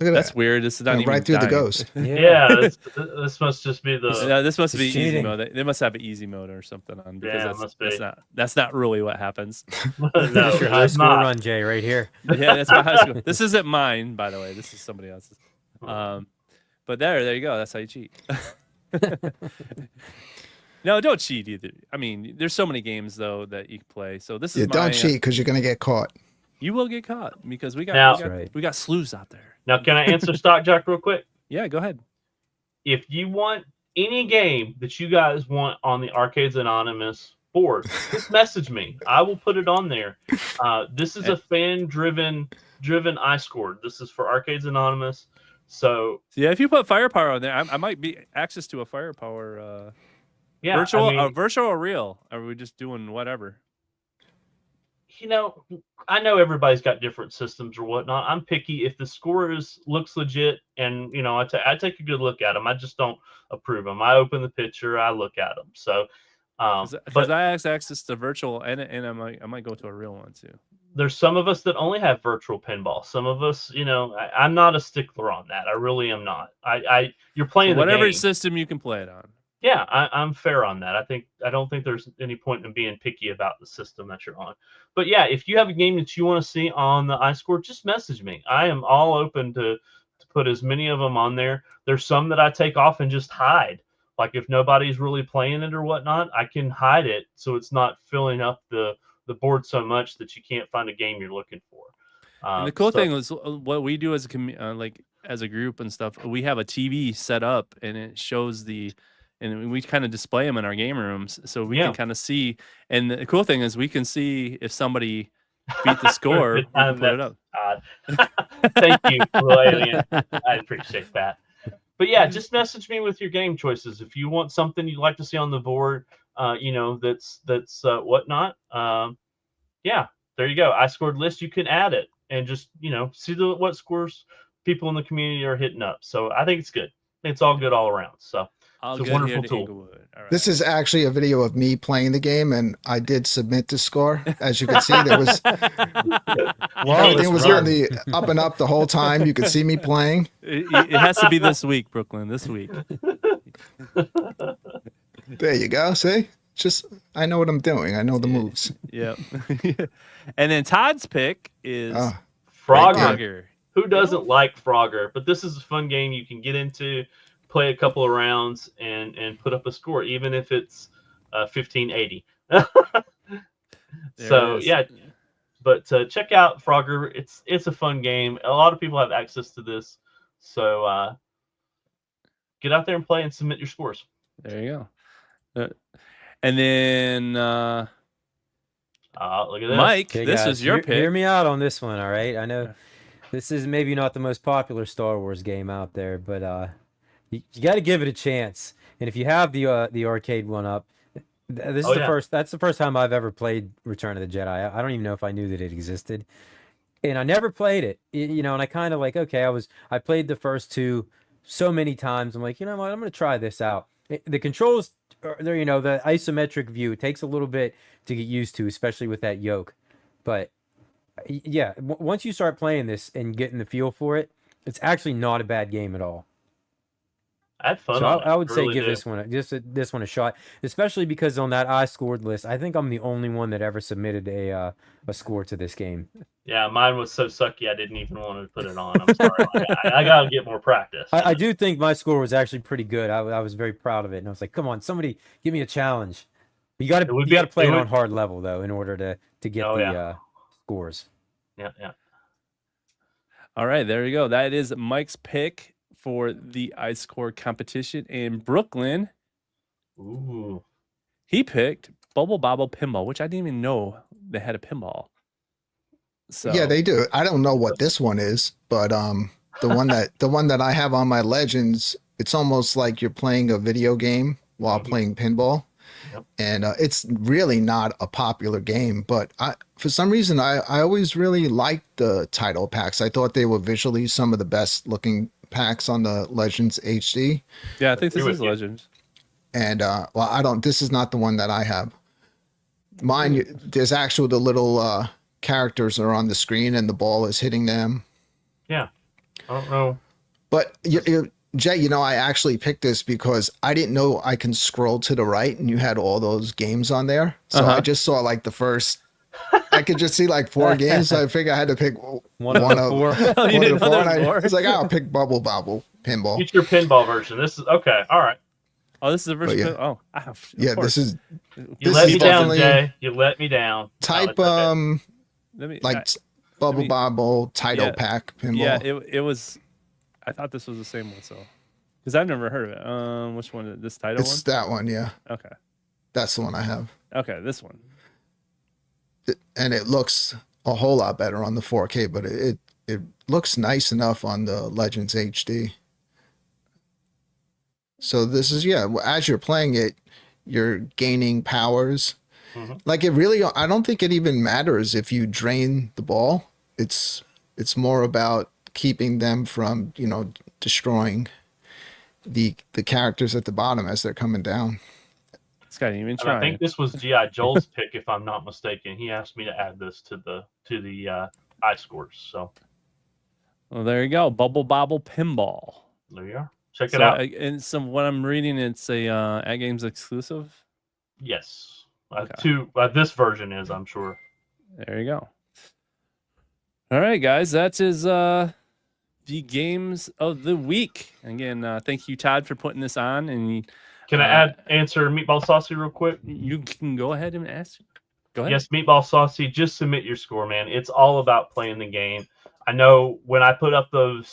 Look at that's that. weird. This is not even right through the dying. ghost. Yeah, this must just be the. This must be easy cheating. mode. They must have an easy mode or something on because Yeah, it must be. that's not really what happens. No, That's your high it's score not. run, Jay, right here. Yeah, that's my high school. This isn't mine, by the way. This is somebody else's. But there you go. That's how you cheat. No, don't cheat either. I mean, there's so many games though that you can play. So this is Don't cheat because you're gonna get caught. You will get caught because we got Now- we got slews out there. Now, can I answer Stockjack real quick? Yeah, go ahead. If you want any game that you guys want on the Arcades Anonymous board, just message me. I will put it on there. This is a fan-driven iScored. This is for Arcades Anonymous. So Yeah, if you put firepower on there, I might be access to a firepower. yeah, Virtual, virtual or real? Or are we just doing whatever? I know everybody's got different systems or whatnot. I'm picky. If the score looks legit, and I take a good look at them. I just don't approve them. I open the picture, I look at them. So, Because I have access to virtual, and I might go to a real one too. There's some of us that only have virtual pinball. Some of us, I'm not a stickler on that. I really am not. You're playing Whatever the game. system you can play it on. Yeah, I'm fair on that. I don't think there's any point in being picky about the system that you're on. But yeah, if you have a game that you want to see on the iScore, just message me. I am all open to put as many of them on there. There's some that I take off and just hide. Like if nobody's really playing it or whatnot, I can hide it so it's not filling up the board so much that you can't find a game you're looking for. And the cool thing is what we do as a as a group and stuff. We have a TV set up and it shows and we kind of display them in our game rooms so we can kind of see. And the cool thing is we can see if somebody beat the score. We can put it up. Thank you, Blue Alien. I appreciate that. But yeah, just message me with your game choices. If you want something you'd like to see on the board, that's whatnot. Yeah, there you go. iScored list. You can add it and just see what scores people in the community are hitting up. So I think it's good. It's all good all around. So it's a wonderful tool. Right. This is actually a video of me playing the game, and I did submit the score. As you can see, there was everything was on the up and up the whole time. You could see me playing. It has to be this week, Brooklyn. This week. There you go. See, I know what I'm doing. I know the moves. Yeah. And then Todd's pick is Frogger. Who doesn't like Frogger? But this is a fun game you can get into, play a couple of rounds, and put up a score, even if it's 1580. So yeah, but check out Frogger. It's a fun game. A lot of people have access to this, so get out there and play and submit your scores. There you go. And then look at this. Mike, Okay, this guys, is your pick. Hear me out on this one, all right? I know this is maybe not the most popular Star Wars game out there, but you got to give it a chance. And if you have the arcade one up, this is That's the first time I've ever played Return of the Jedi. I don't even know if I knew that it existed. and I never played it. You know, and I kind of like, okay, I played the first two so many times. I'm like, you know what, I'm gonna try this out. The controls are there, you know, the isometric view. It takes a little bit to get used to, especially with that yoke. But yeah, once you start playing this and getting the feel for it, it's actually not a bad game at all. I had fun So on it. I would say really give did. this one a shot, especially because on that I scored list, I think I'm the only one that ever submitted a score to this game. Yeah, mine was so sucky I didn't even want to put it on. I'm sorry. I gotta get more practice. I do think my score was actually pretty good. I was very proud of it, and I was like, "Come on, somebody give me a challenge." You got to play it on hard level though in order to get scores. Yeah, yeah. All right, there you go. That is Mike's pick for the iScore competition in Brooklyn. Ooh. He picked Bubble Bobble Pinball, which I didn't even know they had a pinball. So yeah, they do. I don't know what this one is, but the one that I have on my Legends, it's almost like you're playing a video game while playing pinball. Yep. And it's really not a popular game, but for some reason I always really liked the title packs. I thought they were visually some of the best looking packs on the Legends HD. Yeah, I think this is Legends. And well, this is not the one that I have. Mine, there's actual the little characters are on the screen and the ball is hitting them. Yeah, I don't know. But Jay, you know, I actually picked this because I didn't know I can scroll to the right and you had all those games on there. So I just saw like the first, I could just see like 4 games. So I figured I had to pick one of 4. I was like, I'll pick Bubble Bobble Pinball. Get your pinball version. This is okay. All right. Oh, this is the version. Yeah. Oh, yeah, this is. You let me down, Jay. You let me down. Type like Bubble Bobble title pack pinball. Yeah, it was. I thought this was the same one, so because I've never heard of it. Which one? This title one? It's that one, yeah. Okay. That's the one I have. Okay, this one. And it looks a whole lot better on the 4K, but it looks nice enough on the Legends HD. So this is, as you're playing it, you're gaining powers. Like it really, I don't think it even matters if you drain the ball. It's more about keeping them from, you know, destroying the characters at the bottom as they're coming down. This guy didn't even try. I think this was G.I. Joel's pick, if I'm not mistaken. He asked me to add this to the iScores. So, well, there you go, Bubble Bobble Pinball. There you are. Check it out. And so what I'm reading, it's a Atgames exclusive. Yes, okay. This version is, I'm sure. There you go. All right, guys, that is the games of the week. Again, thank you, Todd, for putting this on. And can I answer Meatball Saucy real quick? You can go ahead and ask. Go ahead. Yes, Meatball Saucy, just submit your score, man. It's all about playing the game. I know when I put up the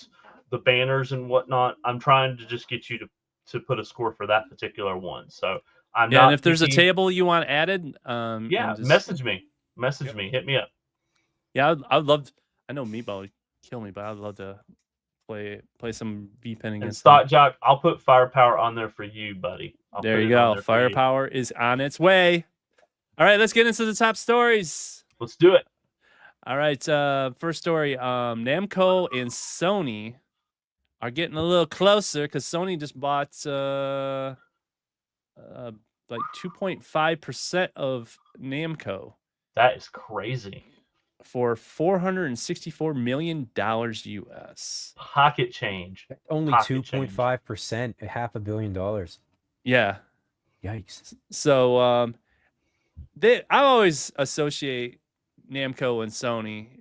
banners and whatnot, I'm trying to just get you to put a score for that particular one. So I'm not. And if there's a table you want added, message me. Message me. Hit me up. Yeah, I'd love. I know Meatball would kill me, but I'd love to play some V-Pen against. And Thought Jock, I'll put Firepower on there for you, buddy. There you go. Firepower is on its way. All right, let's get into the top stories. Let's do it. All right, first story. Namco and Sony are getting a little closer because Sony just bought like 2.5% of Namco. That is crazy. For $464 million US. Pocket change. Only 2.5%, $500 million. Yeah. Yikes. So I always associate Namco and Sony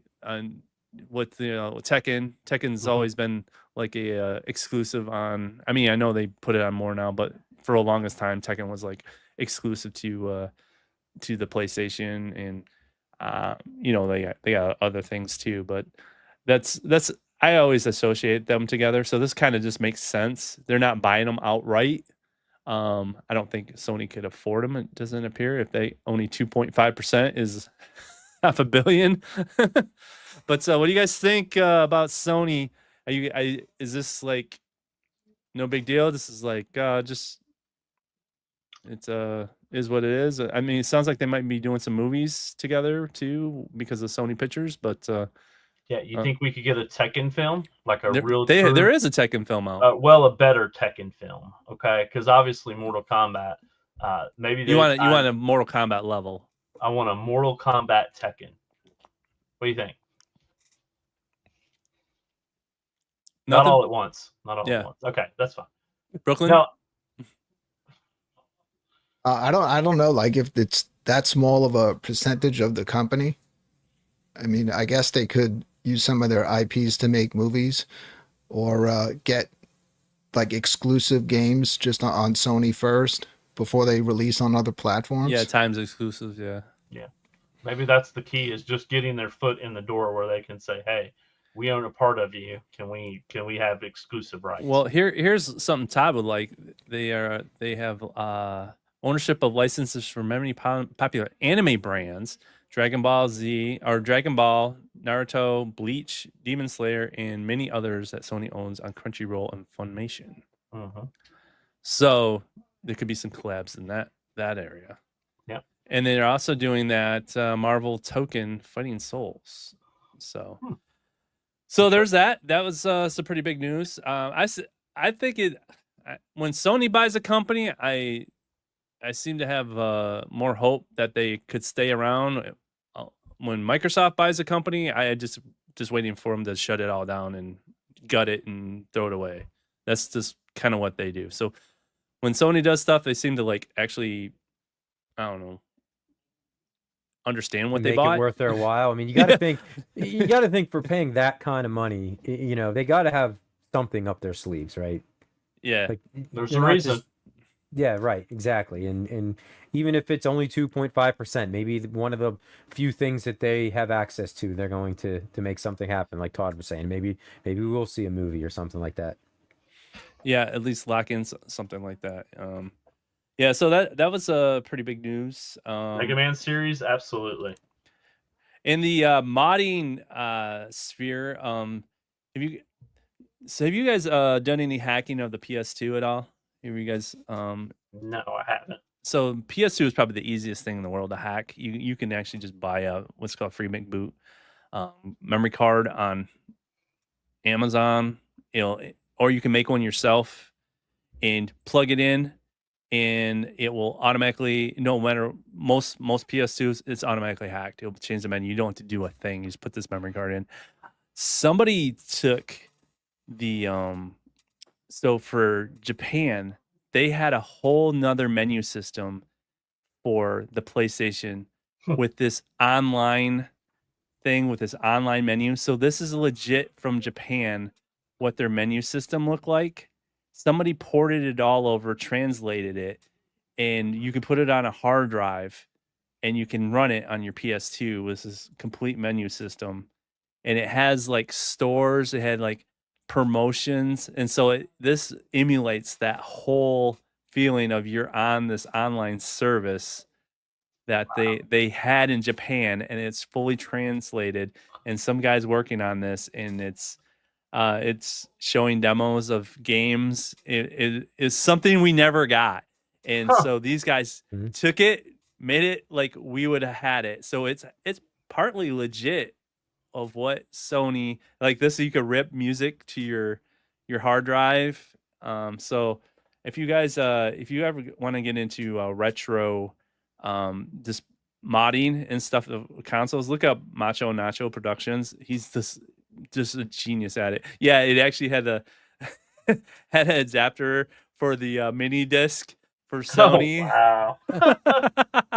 with Tekken. Tekken's always been like a exclusive on. I mean, I know they put it on more now, but for the longest time, Tekken was like exclusive to the PlayStation, and they got other things too. But that's I always associate them together. So this kind of just makes sense. They're not buying them outright. I don't think Sony could afford them. It doesn't appear, if they only 2.5% is $500 million. But what do you guys think about Sony? Is this like no big deal? This is like just it's is what it is. I mean, it sounds like they might be doing some movies together too because of Sony Pictures. But Yeah, you think we could get a Tekken film, like a There, real? there is a Tekken film out. Well, a better Tekken film, okay? Because obviously Mortal Kombat. Maybe You want a Mortal Kombat level. I want a Mortal Kombat Tekken. What do you think? Not all at once. Not all at once. Okay, that's fine. Brooklyn. No, I don't know, like if it's that small of a percentage of the company. I mean, I guess they could use some of their IPs to make movies, or get like exclusive games just on Sony first before they release on other platforms. Yeah, times exclusives. Yeah. Yeah, maybe that's the key, is just getting their foot in the door where they can say, "Hey, we own a part of you. Can we have exclusive rights?" Well, here's something Todd would like. They have ownership of licenses for many popular anime brands: Dragon Ball Z, or Dragon Ball, Naruto, Bleach, Demon Slayer, and many others that Sony owns on Crunchyroll and Funimation. So there could be some collabs in that area. Yeah. And they're also doing that Marvel token Fighting Souls. So so there's that. That was some pretty big news. I think when Sony buys a company, I seem to have more hope that they could stay around. When Microsoft buys a company, I just waiting for them to shut it all down and gut it and throw it away. That's just kind of what they do. So when Sony does stuff, they seem to like actually, I don't know, understand what they bought. Make it worth their while. I mean, you got to think. You got to think, for paying that kind of money, you know, they got to have something up their sleeves, right? Yeah. Like, There's they're a not reason. just- yeah, right, exactly. And even if it's only 2.5%, maybe one of the few things that they have access to, they're going to make something happen, like Todd was saying. Maybe we will see a movie or something like that. Yeah, at least lock in something like that. Yeah, so that was pretty big news. Mega Man series, absolutely. In the modding sphere, have you guys done any hacking of the PS2 at all? Have you guys? No, I haven't. So PS2 is probably the easiest thing in the world to hack. You can actually just buy a what's called free McBoot memory card on Amazon, or you can make one yourself and plug it in, and it will automatically, no matter most PS2s, it's automatically hacked. It'll change the menu. You don't have to do a thing. You just put this memory card in. Somebody took the so for Japan, they had a whole nother menu system for the PlayStation with this online thing, with this online menu. So this is legit from Japan, what their menu system looked like. Somebody ported it all over, translated it, and you can put it on a hard drive and you can run it on your PS2 with this complete menu system. And it has like stores, it had like promotions, and so this emulates that whole feeling of you're on this online service that they had in Japan, and it's fully translated, and some guys working on this, and it's showing demos of games. It is something we never got, and so these guys took it, made it like we would have had it. So it's partly legit of what Sony like this. So you could rip music to your hard drive. So if you guys if you ever want to get into retro just modding and stuff of consoles, look up Macho Nacho Productions. He's just a genius at it. Yeah, it actually had had an adapter for the mini disc for Sony. Oh, wow.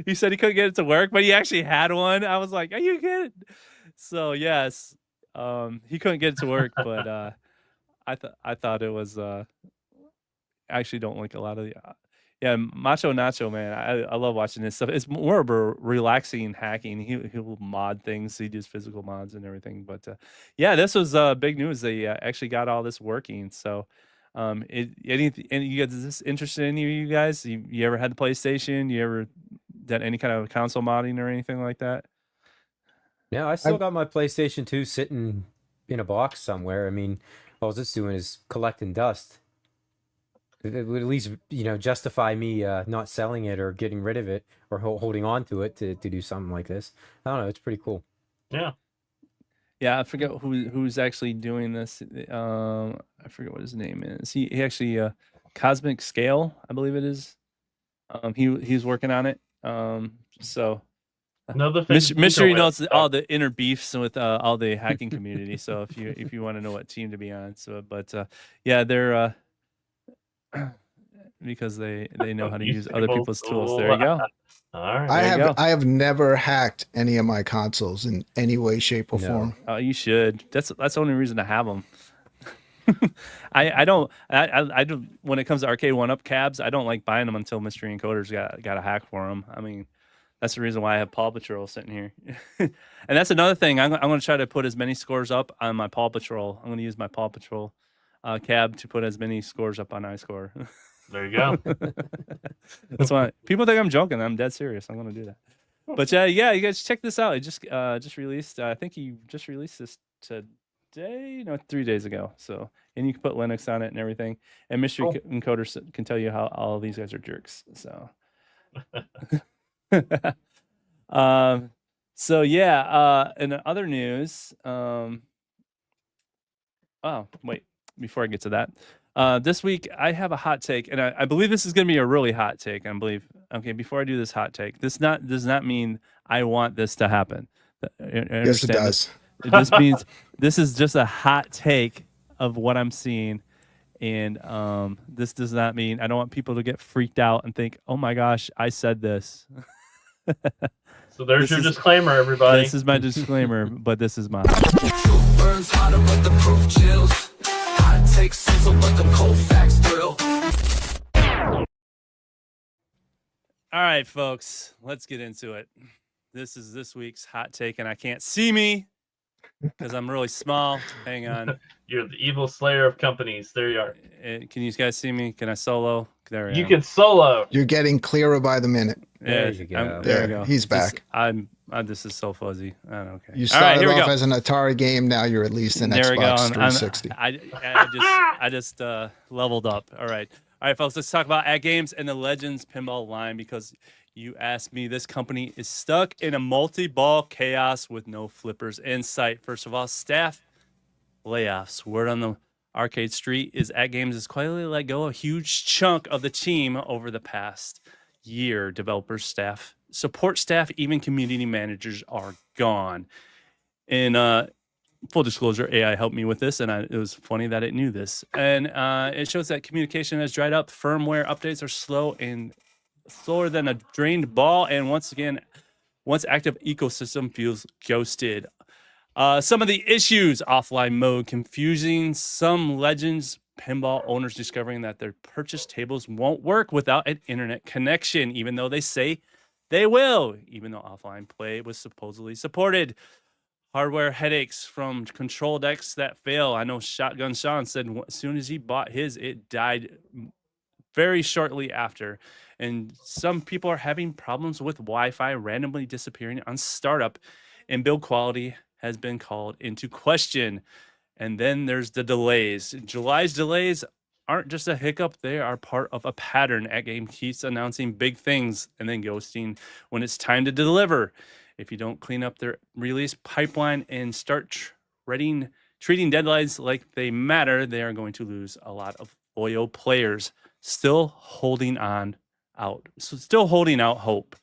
He said he couldn't get it to work, but he actually had one. I was like, "Are you kidding?" So yes, he couldn't get it to work, but I thought it was. I actually don't like a lot of the. Yeah, Macho Nacho, man, I love watching this stuff. It's more of a relaxing hacking. He'll mod things. He does physical mods and everything. But yeah, this was big news. They actually got all this working. So, any you guys, is this interested in any of you guys? You ever had the PlayStation? You ever done any kind of console modding or anything like that? Yeah, I still got my PlayStation 2 sitting in a box somewhere. I mean, all it's doing is collecting dust. It would at least, justify me not selling it or getting rid of it or holding on to it to do something like this. I don't know. It's pretty cool. Yeah. Yeah, I forget who's actually doing this. I forget what his name is. He actually Cosmic Scale, I believe it is. He's working on it. So Another Mystery knows all the inner beefs with all the hacking community. So if you want to know what team to be on, yeah, they're because they know how to use other people's tools. There you go. All right. I have never hacked any of my consoles in any way, shape, or form. Oh, you should. That's the only reason to have them. I don't. When it comes to arcade one-up cabs, I don't like buying them until Mystery Encoders got a hack for them. I mean, that's the reason why I have Paw Patrol sitting here. And that's another thing. I'm going to try to put as many scores up on my Paw Patrol. I'm going to use my Paw Patrol cab to put as many scores up on iScore. There you go. That's why people think I'm joking. I'm dead serious. I'm going to do that. But yeah, you guys check this out. It just released. I think he just released this today, 3 days ago. So, and you can put Linux on it and everything. And Mystery Encoder can tell you how all of these guys are jerks. So, so yeah. In other news, oh wait, before I get to that. This week I have a hot take, and I believe this is going to be a really hot take. Okay, before I do this hot take, this does not mean I want this to happen. Yes, it does. This means this is just a hot take of what I'm seeing, and this does not mean I don't want people to get freaked out and think, "Oh my gosh, I said this." So there's your disclaimer, everybody. This is my disclaimer, but this is mine. Burns hotter, but the proof chills. Hot takes sizzle, but the cold facts thrill. All right, folks, let's get into it. This is this week's hot take, and I can't see me because I'm really small. Hang on. You're the evil slayer of companies. There you are. Can you guys see me? Can I solo? There we go. You can solo. You're getting clearer by the minute. There you go. There we go. He's back. This is so fuzzy. Okay. You started off as an Atari game. Now you're at least an Xbox 360. I just leveled up. All right, folks. Let's talk about Atgames and the Legends Pinball line because you asked me. This company is stuck in a multi-ball chaos with no flippers in sight. First of all, staff layoffs. Word on the arcade street is Atgames has quietly let go a huge chunk of the team over the past year. Developers, staff, support staff, even community managers are gone. And full disclosure, AI helped me with this, and it was funny that it knew this. And it shows that communication has dried up. Firmware updates are slower than a drained ball. And once active ecosystem feels ghosted. Some of the issues: offline mode confusing. Some Legends Pinball owners discovering that their purchase tables won't work without an internet connection, even though they say they will, even though offline play was supposedly supported. Hardware headaches from control decks that fail. I know Shotgun Sean said as soon as he bought his, it died very shortly after. And some people are having problems with Wi-Fi randomly disappearing on startup, and build quality has been called into question. And then there's the delays. July's delays aren't just a hiccup. They are part of a pattern. Atgames keeps announcing big things and then ghosting when it's time to deliver. If you don't clean up their release pipeline and start treating deadlines like they matter, they are going to lose a lot of loyal players still holding out hope.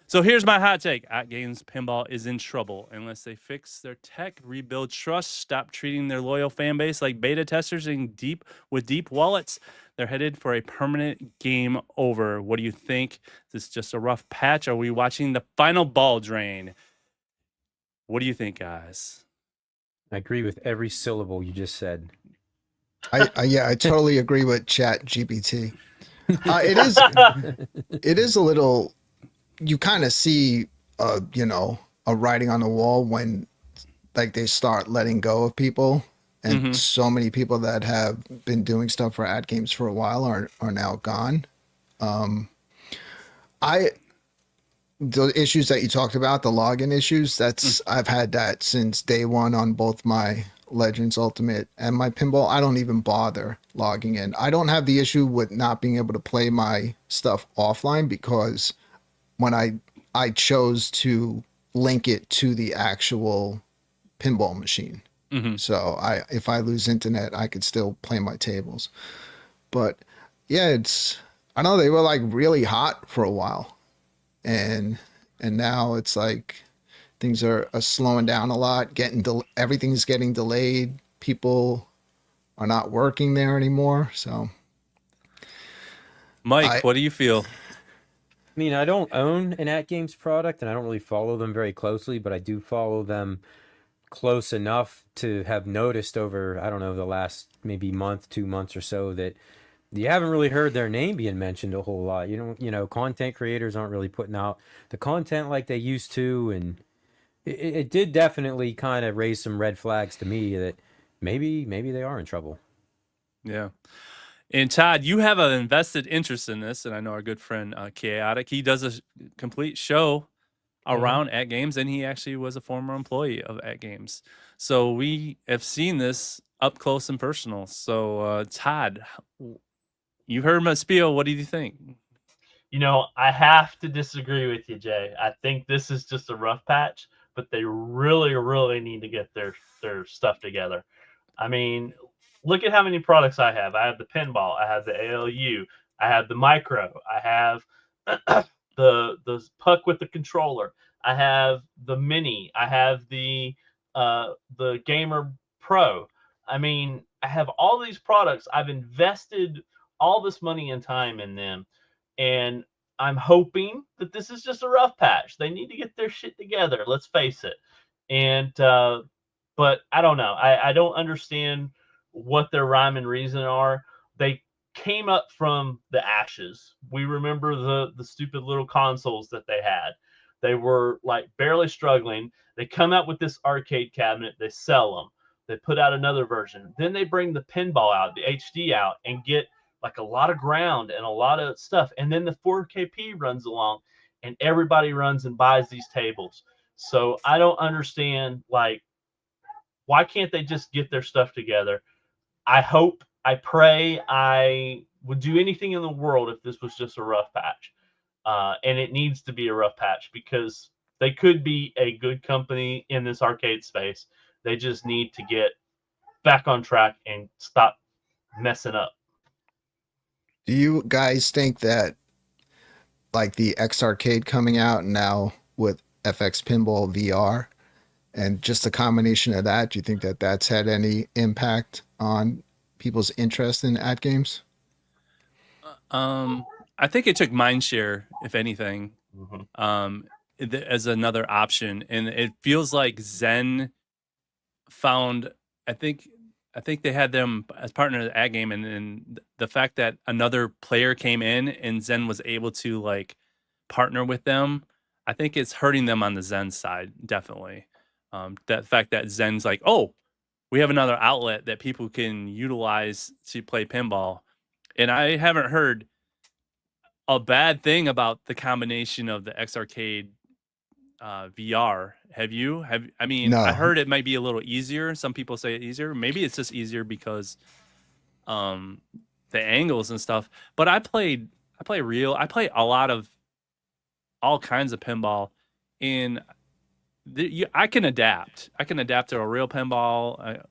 So here's my hot take. Atgames Pinball is in trouble unless they fix their tech, rebuild trust, stop treating their loyal fan base like beta testers and deep wallets. They're headed for a permanent game over. What do you think? Is this just a rough patch? Are we watching the final ball drain? What do you think, guys? I agree with every syllable you just said. I totally agree with Chat GPT. It is a little. You kind of see, a writing on the wall when, like, they start letting go of people, and so many people that have been doing stuff for Atgames for a while are now gone. The issues that you talked about, the login issues, I've had that since day one on both my Legends Ultimate and my Pinball. I don't even bother logging in. I don't have the issue with not being able to play my stuff offline because when I chose to link it to the actual pinball machine. So if I lose internet, I could still play my tables. But yeah, I know they were like really hot for a while, and now it's like things are slowing down a lot. Everything's getting delayed. People are not working there anymore. So, Mike, what do you feel? I mean, I don't own an Atgames product, and I don't really follow them very closely, but I do follow them close enough to have noticed over, I don't know, the last maybe month, 2 months or so, that you haven't really heard their name being mentioned a whole lot. Content creators aren't really putting out the content like they used to, and it did definitely kind of raise some red flags to me that maybe they are in trouble. Yeah. And Todd, you have an invested interest in this, and I know our good friend Chaotic, he does a complete show around Atgames, and he actually was a former employee of Atgames. So we have seen this up close and personal. So Todd, you heard my spiel. What do you think? I have to disagree with you, Jay. I think this is just a rough patch, but they really, really need to get their stuff together. I mean, look at how many products I have. I have the pinball, I have the ALU, I have the micro, I have the puck with the controller, I have the mini, I have the Gamer Pro. I mean, I have all these products. I've invested all this money and time in them, and I'm hoping that this is just a rough patch. They need to get their shit together. Let's face it. And but I don't know. I don't understand what their rhyme and reason are. They came up from the ashes. We remember the stupid little consoles that they had. They were like barely struggling. They come out with this arcade cabinet. They sell them. They put out another version. Then they bring the pinball out, the HD out, and get like a lot of ground and a lot of stuff. And then the 4KP runs along, and everybody runs and buys these tables. So I don't understand, like, why can't they just get their stuff together? I pray, I would do anything in the world if this was just a rough patch. And it needs to be a rough patch because they could be a good company in this arcade space. They just need to get back on track and stop messing up. Do you guys think that, like, the X Arcade coming out now with FX Pinball VR and just a combination of that, do you think that that's had any impact on people's interest in Atgames? I think it took mindshare, if anything, as another option, and it feels like Zen found. I think they had them as partners at Atgame, and the fact that another player came in and Zen was able to like partner with them, I think it's hurting them on the Zen side, definitely. That fact that Zen's like, oh, we have another outlet that people can utilize to play pinball. And I haven't heard a bad thing about the combination of the X Arcade VR. Have you? I mean, No. I heard it might be a little easier. Some people say it's easier. Maybe it's just easier because the angles and stuff. But I play a lot of all kinds of pinball, and I can adapt. I can adapt to a real pinball.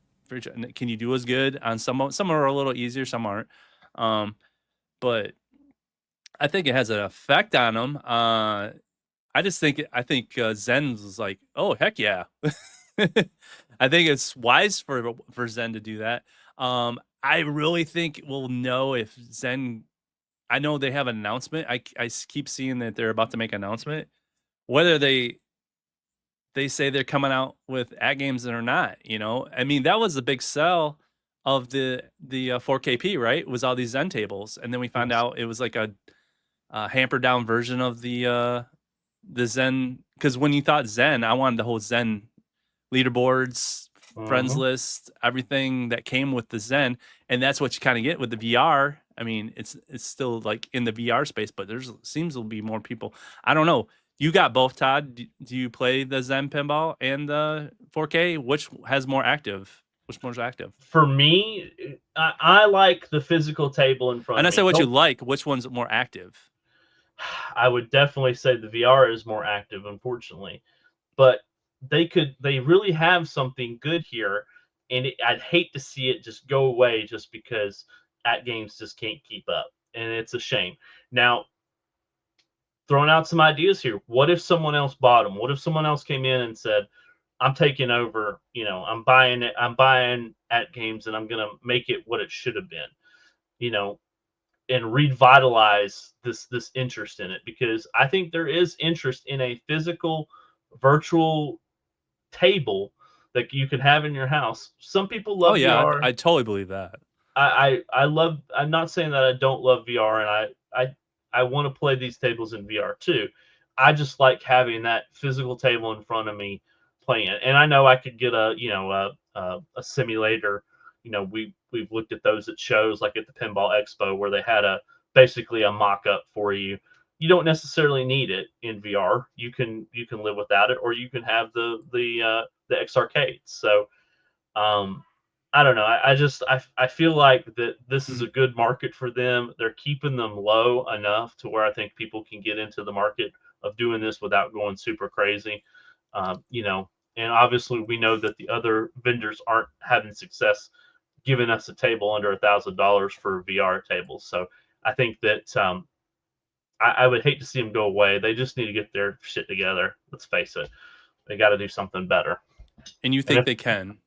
Can you do as good on some are a little easier, some aren't. But I think it has an effect on them. I think Zen was like, oh heck yeah. I think it's wise for Zen to do that. I really think we'll know if Zen. I know they have an announcement. I keep seeing that they're about to make an announcement. Whether they say they're coming out with Atgames or not, I mean, that was the big sell of the 4KP, right? Was all these Zen tables, and then we found out it was like a hampered down version of the Zen. Because when you thought Zen, I wanted the whole Zen leaderboards, friends list, everything that came with the Zen, and that's what you kind of get with the VR. I mean, it's still like in the VR space, but seems to be more people. I don't know. You got both, Todd. Do you play the Zen pinball and the 4K? Which has more active? Which one's active? For me, I like the physical table in front. And I of me. say what you like. Which one's more active? I would definitely say the VR is more active, unfortunately. But they really have something good here, and I'd hate to see it just go away just because Atgames just can't keep up, and it's a shame. Now, throwing out some ideas here. What if someone else bought them? What if someone else came in and said, I'm taking over, I'm buying it, I'm buying Atgames, and I'm gonna make it what it should have been, and revitalize this interest in it, because I think there is interest in a physical virtual table that you can have in your house. Some people love VR. I totally believe that. I love, I'm not saying that I don't love VR, and I want to play these tables in VR too. I just like having that physical table in front of me playing it. And I know I could get a simulator. We've looked at those at shows like at the Pinball Expo where they had basically a mock-up for you. You don't necessarily need it in VR. You can live without it, or you can have the X arcades. So I don't know. I feel like that this is a good market for them. They're keeping them low enough to where I think people can get into the market of doing this without going super crazy. And obviously we know that the other vendors aren't having success giving us a table under $1,000 for VR tables. So I think that I would hate to see them go away. They just need to get their shit together. Let's face it. They got to do something better. And you think they can?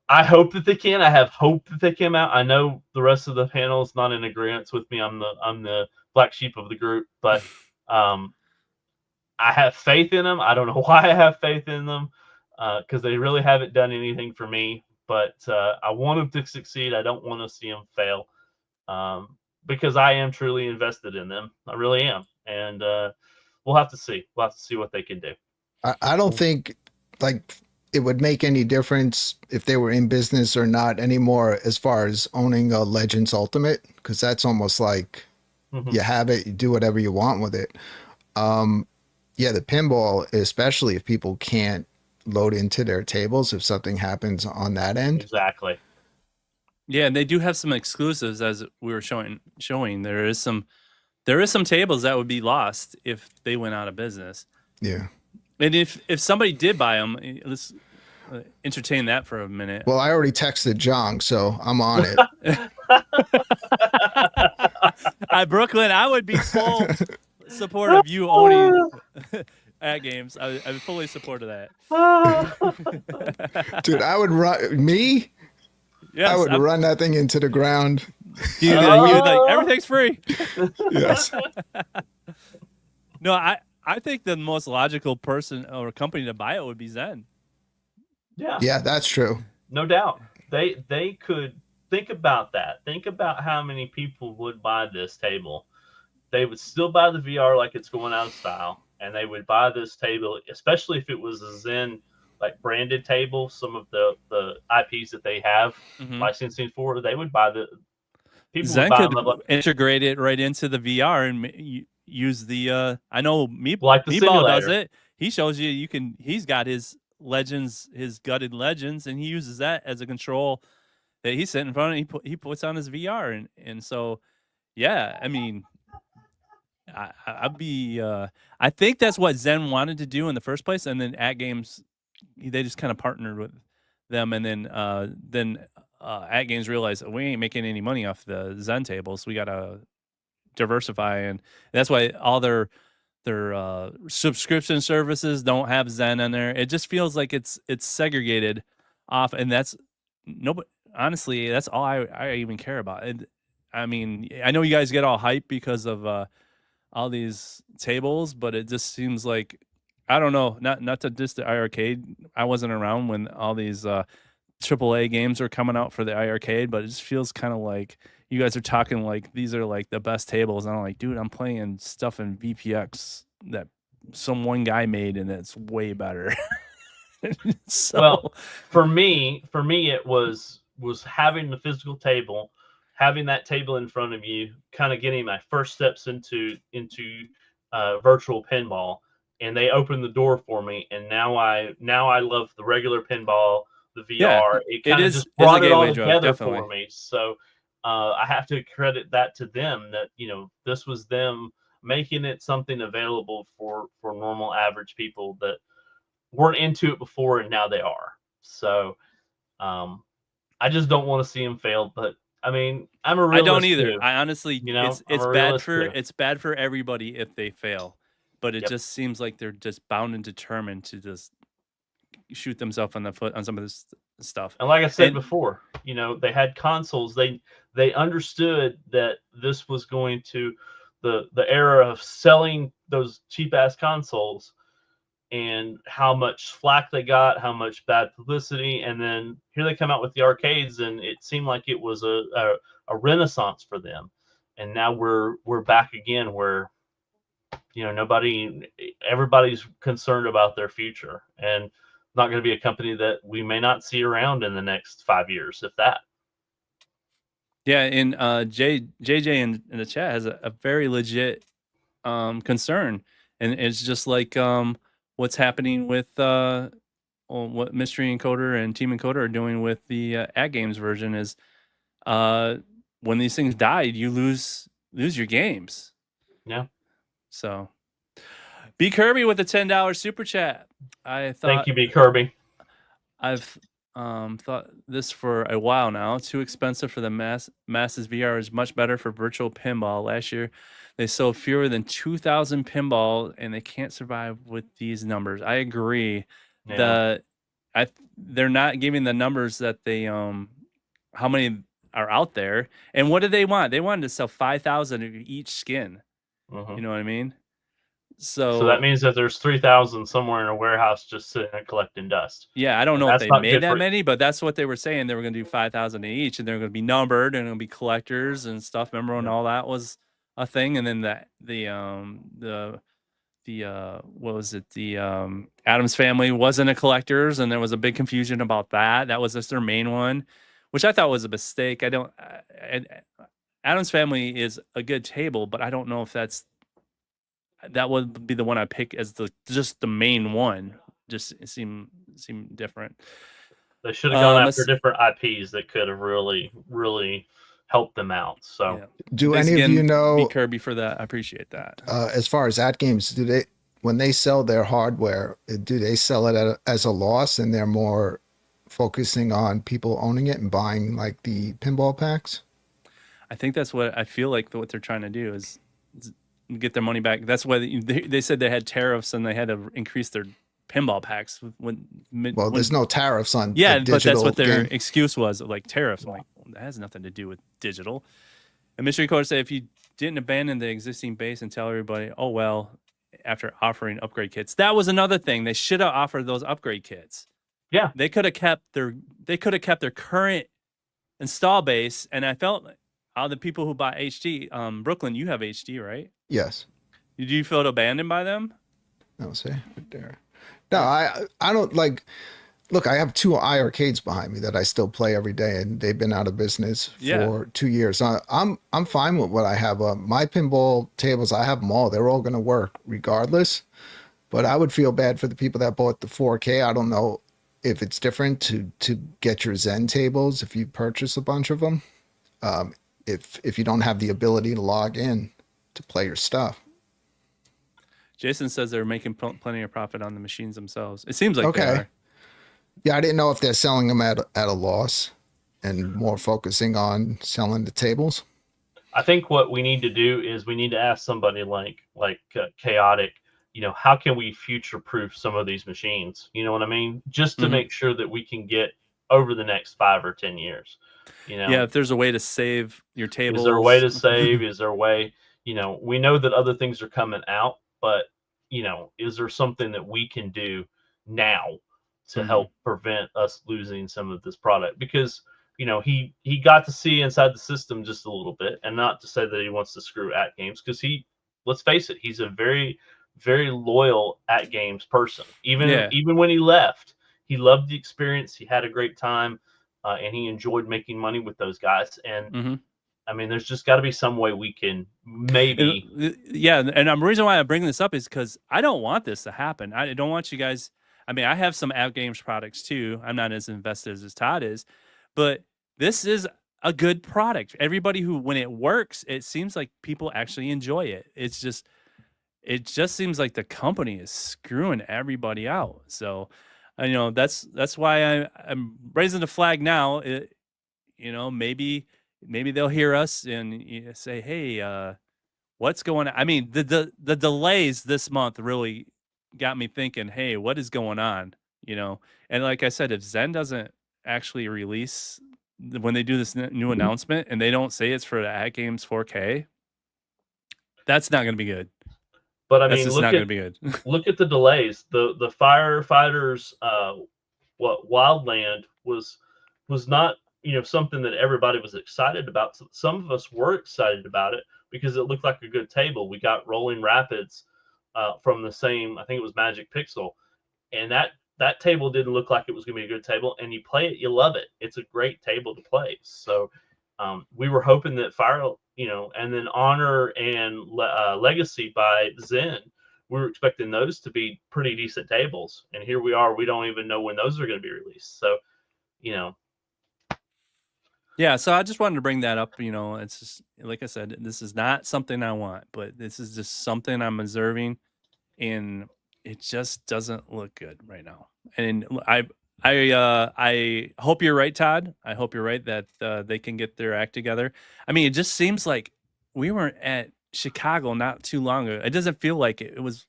I hope that they can. I have hope that they came out. I know the rest of the panel is not in agreement with me. I'm the black sheep of the group, but I have faith in them. I don't know why I have faith in them, because they really haven't done anything for me. But I want them to succeed. I don't want to see them fail, because I am truly invested in them. I really am, and we'll have to see. We'll have to see what they can do. I don't think it would make any difference if they were in business or not anymore as far as owning a Legends Ultimate, because that's almost like you have it, you do whatever you want with it. Yeah, the pinball, especially if people can't load into their tables if something happens on that end. Exactly. Yeah, and they do have some exclusives, as we were showing. There is some tables that would be lost if they went out of business. Yeah. And if somebody did buy them, let's entertain that for a minute. Well, I already texted Jong, so I'm on it. Brooklyn, I would be full support of you owning Atgames. I'm fully support of that. Dude, I would run me. Yes, I would run that thing into the ground. You like everything's free. Yes. No, I think the most logical person or company to buy it would be Zen. Yeah, that's true. No doubt. They could think about that. Think about how many people would buy this table. They would still buy the VR like it's going out of style, and they would buy this table, especially if it was a Zen branded table. Some of the IPs that they have licensing for, they would buy the people. Zen would buy could them integrate it right into the VR and use the. I know Meatball does it. He shows you can. He's got his Legends, his gutted Legends, and he uses that as a control that he's sitting in front of. He puts on his VR, and so yeah. I mean, I'd be. I think that's what Zen wanted to do in the first place, and then Atgames, they just kind of partnered with them, and then Atgames realized we ain't making any money off the Zen tables. We gotta diversify, and that's why all their subscription services don't have Zen in there. It just feels like it's segregated off, and that's nobody. Honestly, that's all I even care about. And I mean, I know you guys get all hyped because of all these tables, but it just seems like, I don't know, not to diss the iArcade. I wasn't around when all these AAA games were coming out for the iArcade, but it just feels kind of like you guys are talking like these are like the best tables, and I'm like, dude, I'm playing stuff in VPX that some one guy made, and it's way better. So, well, for me, it was having the physical table, having that table in front of you, kind of getting my first steps into virtual pinball, and they opened the door for me, and now I love the regular pinball, the VR. Yeah, it kind of just brought it all together for me. So I have to credit that to them, that this was them making it something available for normal average people that weren't into it before, and now they are. So I just don't want to see them fail. But I mean, I'm a realist. I don't either. Too. I honestly, You know, it's bad for everybody if they fail, but it just seems like they're just bound and determined to just shoot themselves on the foot on some of this stuff. And like I said before, you know, they had consoles. They understood that this was going to the era of selling those cheap ass consoles, and how much flack they got, how much bad publicity, and then here they come out with the arcades, and it seemed like it was a renaissance for them. And now we're back again, where, you know, everybody's concerned about their future, and not going to be a company that we may not see around in the next 5 years, if that. Yeah, and JJ in the chat has a very legit concern, and it's just like what's happening with what Mystery Encoder and Team Encoder are doing with the Atgames version is when these things died, you lose your games. Yeah. So, B Kirby with a $10 super chat. Thank you, B Kirby. I've thought this for a while now. Too expensive for the masses. VR is much better for virtual pinball. Last year, they sold fewer than 2,000 pinball, and they can't survive with these numbers. I agree. Yeah. They're not giving the numbers that they how many are out there. And what did they want? They wanted to sell 5,000 of each skin. Mm-hmm. You know what I mean? So that means that there's 3,000 somewhere in a warehouse just sitting and collecting dust. Yeah, I don't know if they made that many, but that's what they were saying. They were going to do 5,000 each, and they're going to be numbered, and it'll be collectors and stuff. Remember when all that was a thing? And then the what was it? The Adams Family wasn't a collectors, and there was a big confusion about that. That was just their main one, which I thought was a mistake. Adams Family is a good table, but I don't know if that would be the one I pick as just the main one. Just seem different. They should have gone after different IPs that could have really, really helped them out. So, do any of you know Kirby for that? I appreciate that. As far as Atgames, when they sell their hardware, do they sell it as a loss, and they're more focusing on people owning it and buying like the pinball packs? I think that's what I feel like what they're trying to do is get their money back. That's why they said they had tariffs and they had to increase their pinball packs. There's no tariffs on but that's what their excuse was, like tariffs. I'm like, that has nothing to do with digital. And Mystery Code said if you didn't abandon the existing base and tell everybody, oh well, after offering upgrade kits, that was another thing. They should have offered those upgrade kits. Yeah, they could have kept their current install base. And I felt all the people who buy HD, Brooklyn, you have HD, right? Yes. Did you feel abandoned by them? No, see right there. No, I don't like. Look, I have 2 iArcades behind me that I still play every day, and they've been out of business for 2 years. I'm fine with what I have. My pinball tables, I have them all. They're all going to work regardless. But I would feel bad for the people that bought the 4K. I don't know if it's different to get your Zen tables if you purchase a bunch of them. If you don't have the ability to log in to play your stuff. Jason says they're making plenty of profit on the machines themselves. It seems like they are. Yeah, I didn't know if they're selling them at a loss and more focusing on selling the tables. I think what we need to do is we need to ask somebody like Chaotic, you know, how can we future-proof some of these machines? You know what I mean? Just to make sure that we can get over the next 5 or 10 years. You know? Yeah, if there's a way to save your tables. Is there a way to save? Is there a way, you know, we know that other things are coming out, but, you know, is there something that we can do now to help prevent us losing some of this product? Because, you know, he got to see inside the system just a little bit, and not to say that he wants to screw Atgames, because let's face it, he's a very, very loyal Atgames person. Even when he left, he loved the experience. He had a great time, and he enjoyed making money with those guys. And I mean, there's just got to be some way we can maybe. Yeah, and the reason why I bring this up is because I don't want this to happen. I don't want you guys. I mean, I have some Atgames products too. I'm not as invested as Todd is, but this is a good product. Everybody when it works, it seems like people actually enjoy it. It's just it just seems like the company is screwing everybody out. So, that's why I'm raising the flag now. Maybe they'll hear us and say, hey, what's going on? I mean, the delays this month really got me thinking, hey, what is going on? And like I said, if Zen doesn't actually release when they do this new announcement and they don't say it's for the Atgames 4K, that's not going to be good. But I That's mean, just look not at going to be good. look at the delays. The firefighters, Wildland was not something that everybody was excited about. Some of us were excited about it because it looked like a good table. We got Rolling Rapids from the same, I think it was Magic Pixel, and that table didn't look like it was going to be a good table. And you play it, you love it. It's a great table to play. So we were hoping that and then Honor and Legacy by Zen, we were expecting those to be pretty decent tables. And here we are. We don't even know when those are going to be released. So, Yeah, so I just wanted to bring that up. It's just, like I said, this is not something I want, but this is just something I'm observing, and it just doesn't look good right now. And I hope you're right, Todd. I hope you're right that they can get their act together. I mean, it just seems like we weren't at Chicago not too long ago. It doesn't feel like it was.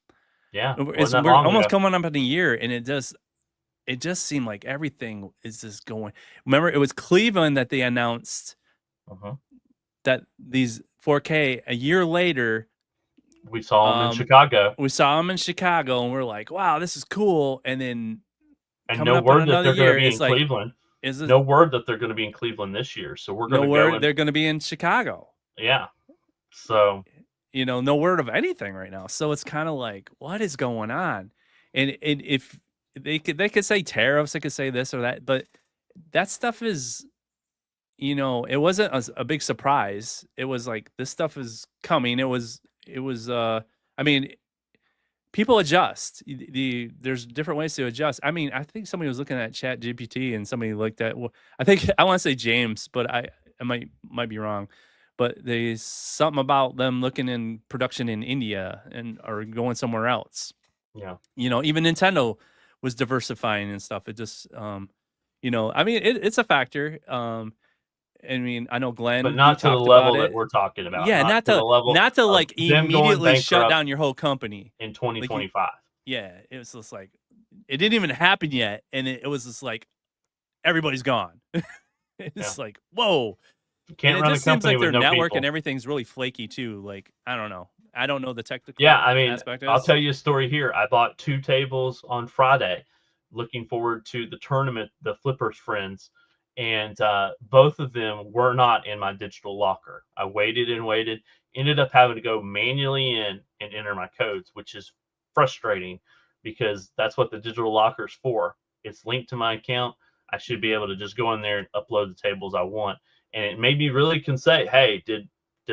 Yeah, we're almost coming up in a year, and it just seemed like everything is just going. Remember, it was Cleveland that they announced that these 4K. A year later, we saw them in Chicago. We saw them in Chicago, and we're like, "Wow, this is cool." And then, no word that they're going to be in Cleveland. No word that they're going to be in Cleveland this year. So we're going to go. They're going to be in Chicago. Yeah. So no word of anything right now. So it's kind of like, what is going on? And if they could say tariffs, they could say this or that, but that stuff is, it wasn't a big surprise. It was like, this stuff is coming. It was I mean, people adjust. There's different ways to adjust. I mean, I think somebody was looking at Chat GPT and somebody looked at, I think I want to say James, but I might be wrong. But there's something about them looking in production in India or going somewhere else. Yeah. Even Nintendo was diversifying and stuff. It just, I mean, it's a factor. I mean, I know Glenn, but not to the level that we're talking about. Yeah, not to the level, not to like immediately shut down your whole company in 2025. Like, yeah, it was just like it didn't even happen yet, and it was just like everybody's gone. It's like, whoa. You can't run a company seems like with their no network people. And everything's really flaky too. Like, I don't know the technical. Yeah, I mean, aspect of I'll this. tell you a story here. I bought 2 tables on Friday, looking forward to the tournament, the Flippers Friends, and both of them were not in my digital locker. I waited and waited, ended up having to go manually in and enter my codes, which is frustrating because that's what the digital locker is for. It's linked to my account. I should be able to just go in there and upload the tables I want. And it made me really say, hey, did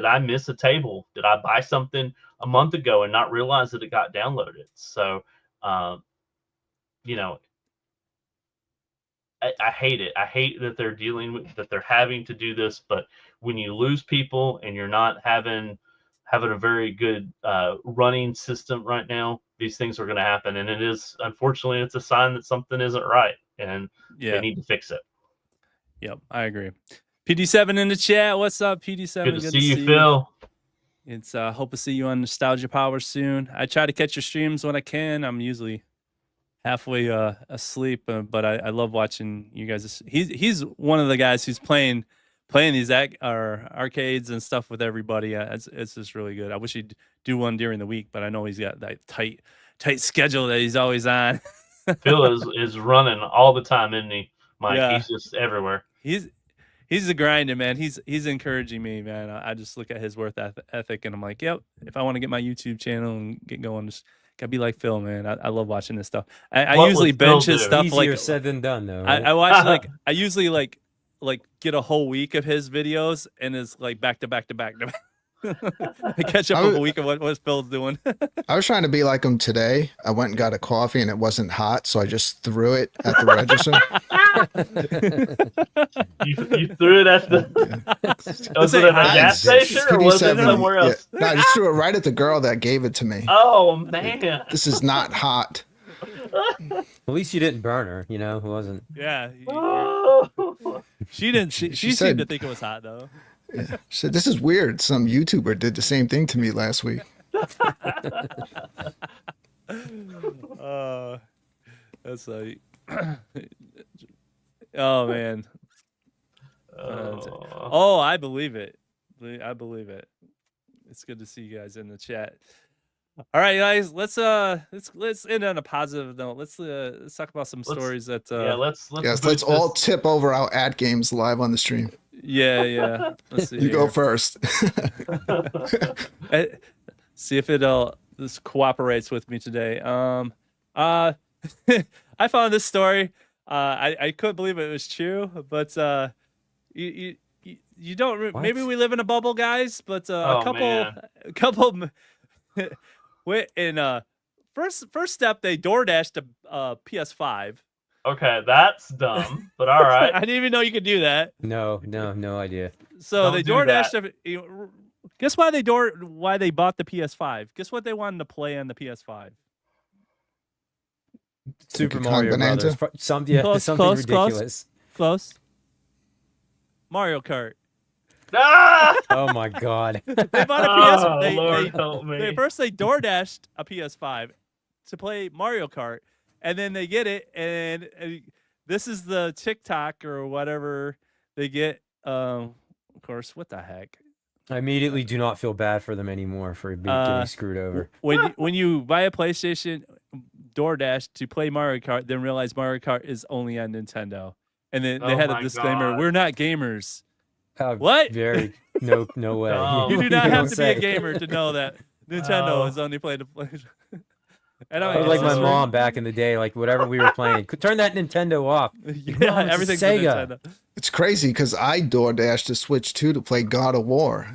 I miss a table? Did I buy something a month ago and not realize that it got downloaded? So, I hate it. I hate that they're that they're having to do this. But when you lose people and you're not having a very good running system right now, these things are going to happen. And unfortunately, it's a sign that something isn't right, and they need to fix it. Yep, I agree. PD7 in the chat. What's up, PD7? Good to see you, Phil. It's hope to see you on Nostalgia Power soon. I try to catch your streams when I can. I'm usually halfway asleep, but I love watching you guys. He's one of the guys who's playing these arcades and stuff with everybody. It's just really good. I wish he'd do one during the week, but I know he's got that tight schedule that he's always on. Phil is running all the time, isn't he, Mike? Yeah. He's just everywhere. He's a grinder, man. He's encouraging me, man. I just look at his work ethic, and I'm like, yep. If I want to get my YouTube channel and get going, just gotta be like Phil, man. I love watching this stuff. I usually bench his stuff. Easier like said than done, though. Right? I watch I usually like get a whole week of his videos, and it's like back to back to back to back. I catch up a week of what Phil's doing. I was trying to be like him today. I went and got a coffee and it wasn't hot, so I just threw it at the register. You threw it at the. Was it at a gas station or was it somewhere else? Yeah. No, I just threw it right at the girl that gave it to me. Oh man, this is not hot. At least you didn't burn her. You know, it wasn't. Yeah. She didn't. She said, seemed to think it was hot though. Yeah. She said, "This is weird. Some YouTuber did the same thing to me last week." That's like. Oh man. Oh, I believe it. I believe it. It's good to see you guys in the chat. All right, guys. Let's end on a positive note. Let's talk about some stories that. Let's all tip over our Atgames live on the stream. Yeah. Let's see. You go first. See if this cooperates with me today. I found this story. I couldn't believe it was true, but you don't. Maybe we live in a bubble, guys. But a couple. First step, they DoorDashed a PS5. Okay, that's dumb, but all right. I didn't even know you could do that. No idea. So they DoorDashed. Guess why they bought the PS5? Guess what they wanted to play on the PS5? Super Mario Brothers. Something ridiculous. Close. Mario Kart. Ah! Oh my God. They bought a PS5. Lord help me. First they DoorDashed a PS5 to play Mario Kart, and then they get it, and this is the TikTok or whatever they get. Of course, what the heck? I immediately do not feel bad for them anymore for getting screwed over. When you buy a PlayStation DoorDash to play Mario Kart, then realize Mario Kart is only on Nintendo, and then they had a disclaimer: "We're not gamers." What? No way. You do not have to be a gamer to know that Nintendo is only played to play. Like my mom back in the day, like whatever we were playing, could turn that Nintendo off. Yeah, everything's Sega. Nintendo. It's crazy because I DoorDashed a Switch 2 to play God of War.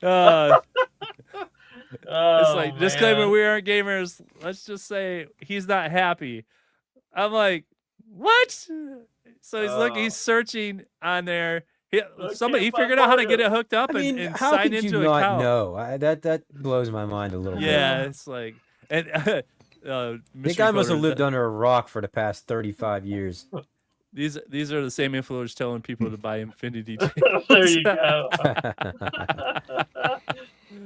It's like disclaimer: we aren't gamers. Let's just say he's not happy. I'm like, what? So he's searching on there. Somebody figured out how to get it hooked up and how sign could into you an not account. know? That blows my mind a little bit. Yeah, it's like, and the guy must have lived under a rock for the past 35 years. These are the same influencers telling people to buy Infinity. There you go.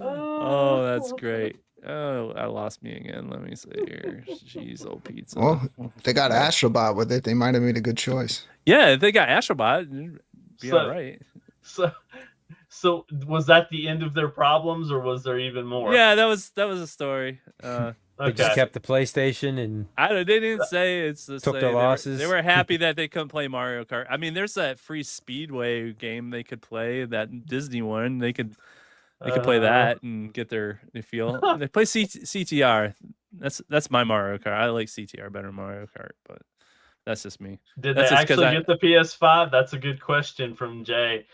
Oh, that's great. Oh, I lost me again. Let me see here. Jeez, old pizza. Well, they got Astrobot with it. They might have made a good choice. Yeah, if they got Astrobot, it'd be all right. So was that the end of their problems, or was there even more? Yeah, that was a story. They just kept the PlayStation and they didn't say it's the took their losses. They were happy that they couldn't play Mario Kart. I mean, there's that free Speedway game they could play, that Disney one. They could play that and get their feel. They play CTR. That's my Mario Kart. I like CTR better than Mario Kart, but that's just me. Did they actually get the PS5? That's a good question from Jay.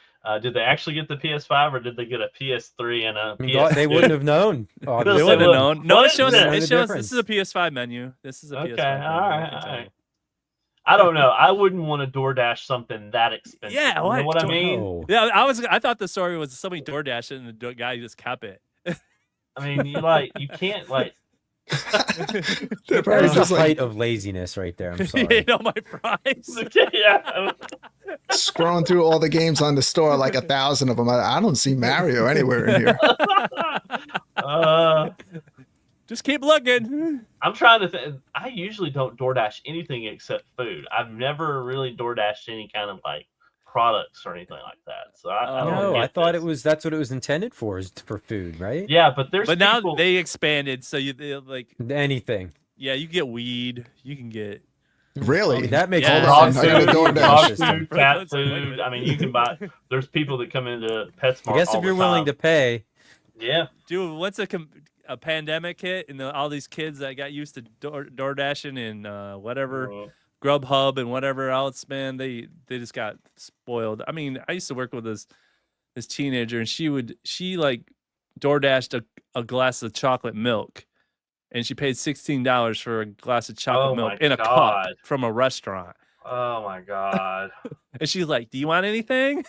Did they actually get the PS5 or did they get a PS3 and a PS2? They wouldn't have known. They wouldn't have known. No, it shows this difference. is a PS5 menu. This is a PS5 menu. All right. I don't know. I wouldn't want to DoorDash something that expensive. Yeah, you know what I mean? Yeah, I thought the story was somebody DoorDashed it and the guy just kept it. I mean, you can't There's a height of laziness right there. I'm sorry. You know my price. Yeah. Scrolling through all the games on the store, like 1,000 of them. I don't see Mario anywhere in here. Just keep looking. I'm trying to think. I usually don't DoorDash anything except food. I've never really DoorDashed any kind of like products or anything like that. So I thought that's what it was intended for, is for food, right? Yeah, but now they expanded, so you like anything. Yeah, you get weed. You can get. Really? That makes dog food, cat food. I mean, you can buy. There's people that come into PetSmart. I guess if you're willing to pay. Yeah. Dude, once a pandemic hit and all these kids that got used to DoorDashing and whatever Grubhub and whatever else, man, they just got spoiled. I mean, I used to work with this teenager, and she like DoorDashed a glass of chocolate milk, and she paid $16 for a glass of chocolate Oh milk my in a cup God. from a restaurant. Oh my God. And she's like, "Do you want anything?"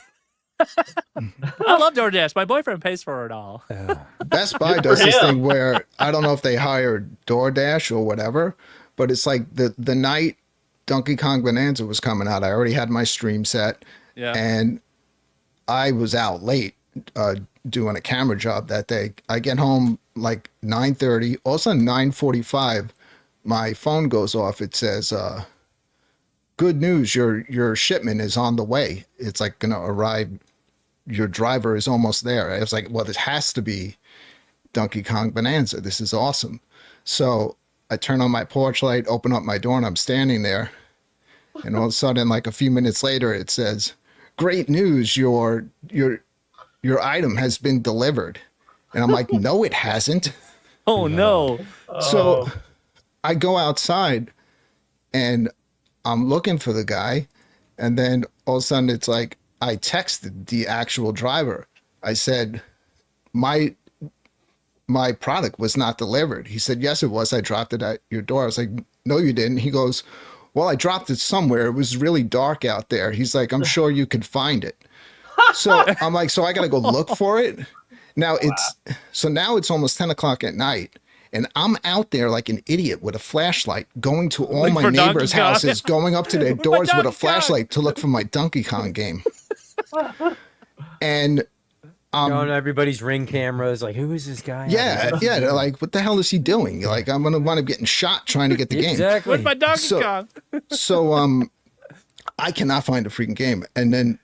I love DoorDash. My boyfriend pays for it all. Best Buy does this thing where I don't know if they hire DoorDash or whatever, but it's like the night Donkey Kong Bonanza was coming out, I already had my stream set, and I was out late doing a camera job that day. I get home like 9:30. All of a sudden, 9:45, my phone goes off. It says, "Good news, your shipment is on the way. It's like gonna arrive. Your driver is almost there." I was like, "Well, this has to be Donkey Kong Bonanza. This is awesome." So I turn on my porch light, open up my door, and I'm standing there. And all of a sudden, like a few minutes later, it says, "Great news, your item has been delivered." And I'm like, "No, it hasn't." Oh no. So I go outside and I'm looking for the guy. And then all of a sudden it's like, I texted the actual driver. I said, my product was not delivered. He said, "Yes, it was. I dropped it at your door." I was like, "No, you didn't." He goes, "Well, I dropped it somewhere. It was really dark out there." He's like, "I'm sure you could find it." So I'm like, so I got to go look for it. Now now it's almost 10 o'clock at night. And I'm out there like an idiot with a flashlight, going to all my neighbors' houses, going up to their doors with a flashlight to look for my Donkey Kong game. And on everybody's Ring cameras, like, who is this guy? Yeah, they're like, "What the hell is he doing?" Like, I'm gonna wind up getting shot trying to get the game. Exactly. Where's my Donkey Kong? So I cannot find a freaking game. And then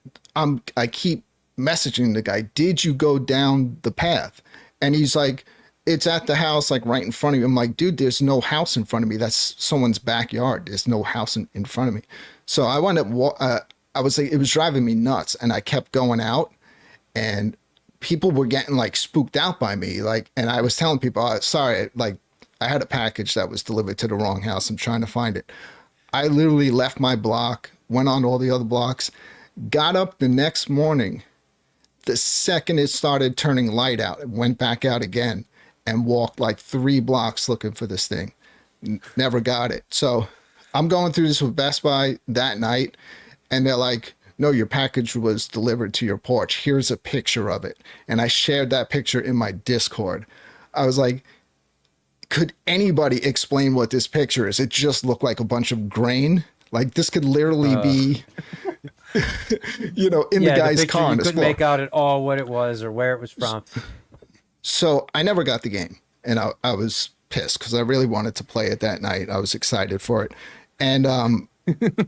I keep messaging the guy, "Did you go down the path?" And he's like, "It's at the house, like right in front of you." I'm like, "Dude, there's no house in front of me. That's someone's backyard. There's no house in front of me." So I wound up, I was like, it was driving me nuts. And I kept going out, and people were getting like spooked out by me. Like, and I was telling people, "Sorry, like I had a package that was delivered to the wrong house. I'm trying to find it." I literally left my block, went on to all the other blocks, got up the next morning. The second it started turning light out, it went back out again and walked like 3 blocks looking for this thing. Never got it. So I'm going through this with Best Buy that night, and they're like, "No, your package was delivered to your porch. Here's a picture of it." And I shared that picture in my Discord. I was like, could anybody explain what this picture is? It just looked like a bunch of grain. Like, this could literally be, in the guy's car. You couldn't make out at all what it was or where it was from. So I never got the game, and I was pissed because I really wanted to play it that night. I was excited for it. And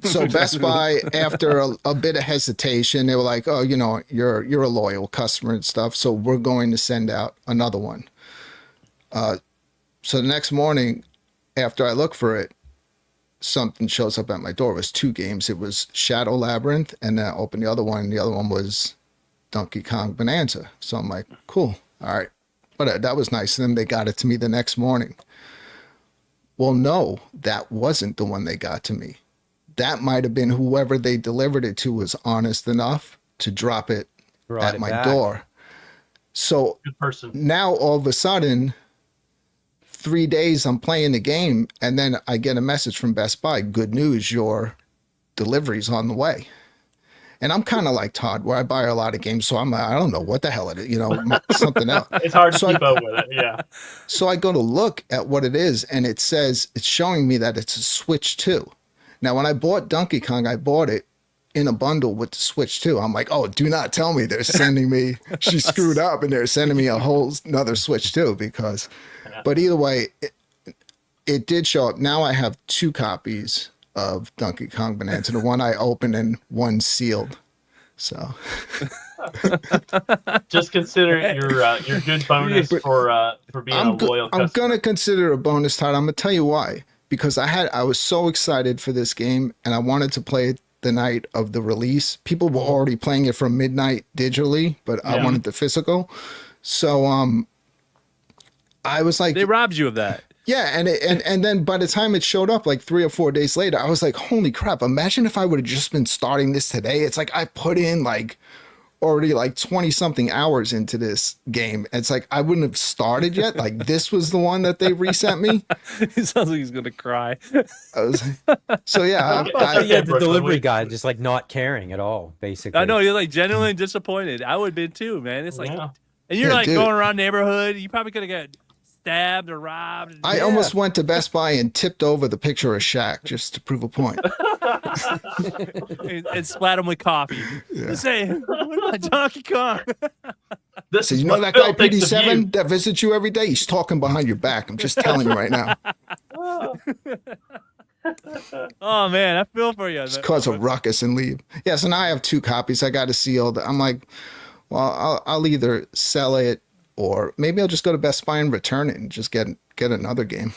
so Best Buy, after a bit of hesitation, they were like, "Oh, you're a loyal customer and stuff, so we're going to send out another one." So the next morning, after I look for it, something shows up at my door. It was 2 games. It was Shadow Labyrinth, and then I opened the other one. The other one was Donkey Kong Bonanza. So I'm like, cool. All right. But that was nice. And then they got it to me the next morning. Well, no, that wasn't the one they got to me. That might have been whoever they delivered it to was honest enough to drop it at my door. So now all of a sudden, 3 days I'm playing the game, and then I get a message from Best Buy, "Good news, your delivery's on the way." And I'm kind of like Todd, where I buy a lot of games, so I'm like, I don't know what the hell it is, something else. It's hard to keep up with it, yeah. So I go to look at what it is, and it says, it's showing me that it's a Switch 2. Now, when I bought Donkey Kong, I bought it in a bundle with the Switch 2. I'm like, oh, do not tell me they're sending me, she screwed up, and they're sending me a whole another Switch 2, because, but either way, it did show up. Now I have 2 copies of Donkey Kong Bonanza, the one I opened and one sealed. So just consider it your good bonus for being a loyal customer. I'm gonna consider it a bonus, Todd. I'm gonna tell you why. Because I was so excited for this game, and I wanted to play it the night of the release. People were already playing it from midnight digitally, but I wanted the physical. So I was like, they robbed you of that. Yeah, and then by the time it showed up like 3 or 4 days later, I was like, holy crap, imagine if I would have just been starting this today. It's like I put in like already like 20 something hours into this game. It's like I wouldn't have started yet. Like this was the one that they resent me. He sounds like he's gonna cry. So yeah, yeah, the delivery guy just like not caring at all, basically. I know you're like genuinely disappointed. I would have been too, man. It's like, and you're Yeah, like dude. going around neighborhood. You probably could have got stabbed or robbed. I almost went to Best Buy and tipped over the picture of Shaq just to prove a point. and splat him with coffee. Just say, what about Donkey Kong? This So is you know what that Phil guy thinks of you. PD7 that visits you every day? He's talking behind your back. I'm just telling you right now. Oh man, I feel for you. Just cause a ruckus and leave. Yeah, so now I have 2 copies. I got to see all the. I'm like, well, I'll either sell it or maybe I'll just go to Best Buy and return it and just get another game.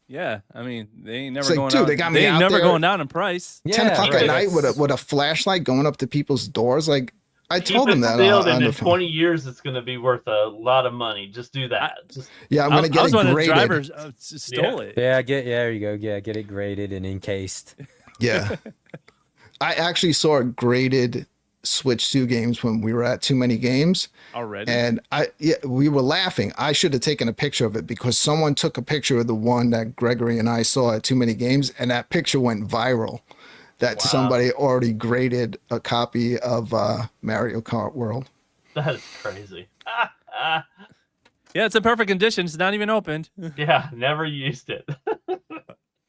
Yeah, I mean they ain't never It's like, going dude, down. they got me ain't out never there. going down in price. 10 o'clock right. at night with a flashlight going up to people's doors. Like I Keep told it them that sealed, on and the in phone. 20 years, it's going to be worth a lot of money. Just do that. Just Yeah, I'm gonna I get was it one of the graded. drivers stole it. Yeah, there you go. Yeah, get it graded and encased. Yeah. I actually saw graded Switch 2 games when we were at Too Many Games. Already. And we were laughing. I should have taken a picture of it because someone took a picture of the one that Gregory and I saw at Too Many Games, and that picture went viral. That somebody already graded a copy of Mario Kart World. that is crazy. Yeah, it's in perfect condition. It's not even opened. Yeah, never used it.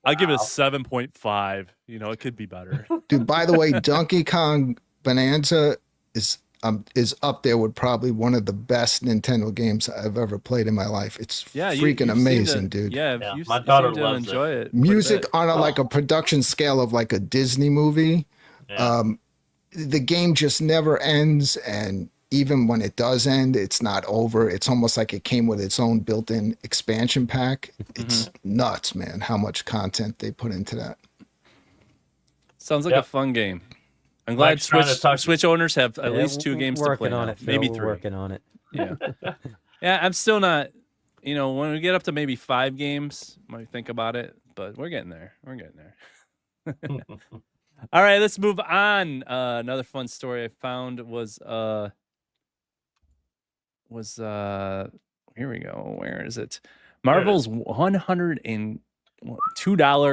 I'll give it a 7.5. You know, it could be better. Dude, by the way, Donkey Kong Bonanza is up there with probably one of the best Nintendo games I've ever played in my life. It's Yeah, freaking you've amazing, seen dude. Yeah, Yeah, you my daughter seem to loves it. enjoy it. Music quite on like a production scale of like a Disney movie. Yeah. The game just never ends, and even when it does end, it's not over. It's almost like it came with its own built-in expansion pack. It's nuts, man, how much content they put into that. Sounds like Yep. a fun game. I'm glad Mike's trying to talk- Switch owners have at Yeah, least 2 games to working play on now. it. Phil. Maybe We're 3. working on it. Yeah. Yeah, I'm still not, you know, when we get up to maybe 5 games, might think about it, but we're getting there. We're getting there. All right, let's move on. Another fun story I found was here we go. Where is it? Marvel's $102.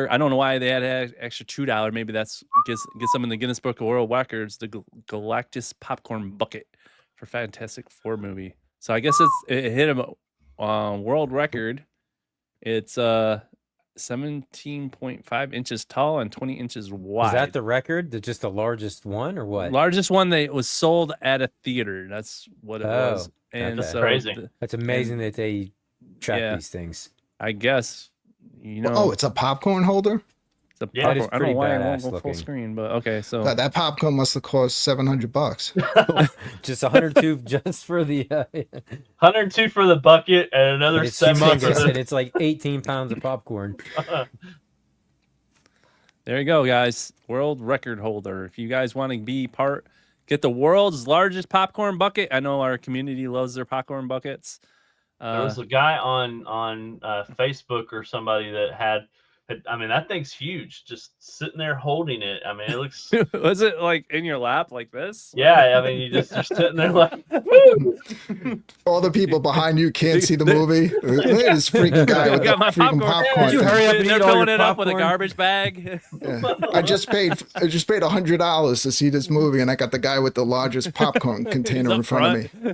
I don't know why they had an extra $2. Maybe that's gets them in the Guinness Book of World Records. The Galactus popcorn bucket for Fantastic Four movie. So I guess it hit a world record. It's 17.5 inches tall and 20 inches wide. Is that the record? Just the largest one, or what? Largest one that was sold at a theater. That's what it was. And That's so crazy. That's amazing that they track Yeah. these things. I guess, you know. Oh, it's a popcorn holder? It's a Yeah, popcorn. that is I don't know pretty why it won't badass go full looking. screen, but okay. So God, that popcorn must have cost $700. Just 102 just for the. 102 for the bucket and another It's 7 for humongous, and the. it's like 18 pounds of popcorn. there you go, guys. World record holder. If you guys want to be get the world's largest popcorn bucket. I know our community loves their popcorn buckets. There was a guy on Facebook or somebody that had. I mean, that thing's huge. Just sitting there holding it. I mean, it looks. Was it like in your lap like this? Yeah, I mean, you're sitting there like. All the people behind you can't see the movie. Look at this freaking guy with the got my freaking popcorn. popcorn. Would you thing. hurry up and They're eat all filling your it up with a popcorn? garbage bag. Yeah. I just paid $100 to see this movie, and I got the guy with the largest popcorn container up in front of me.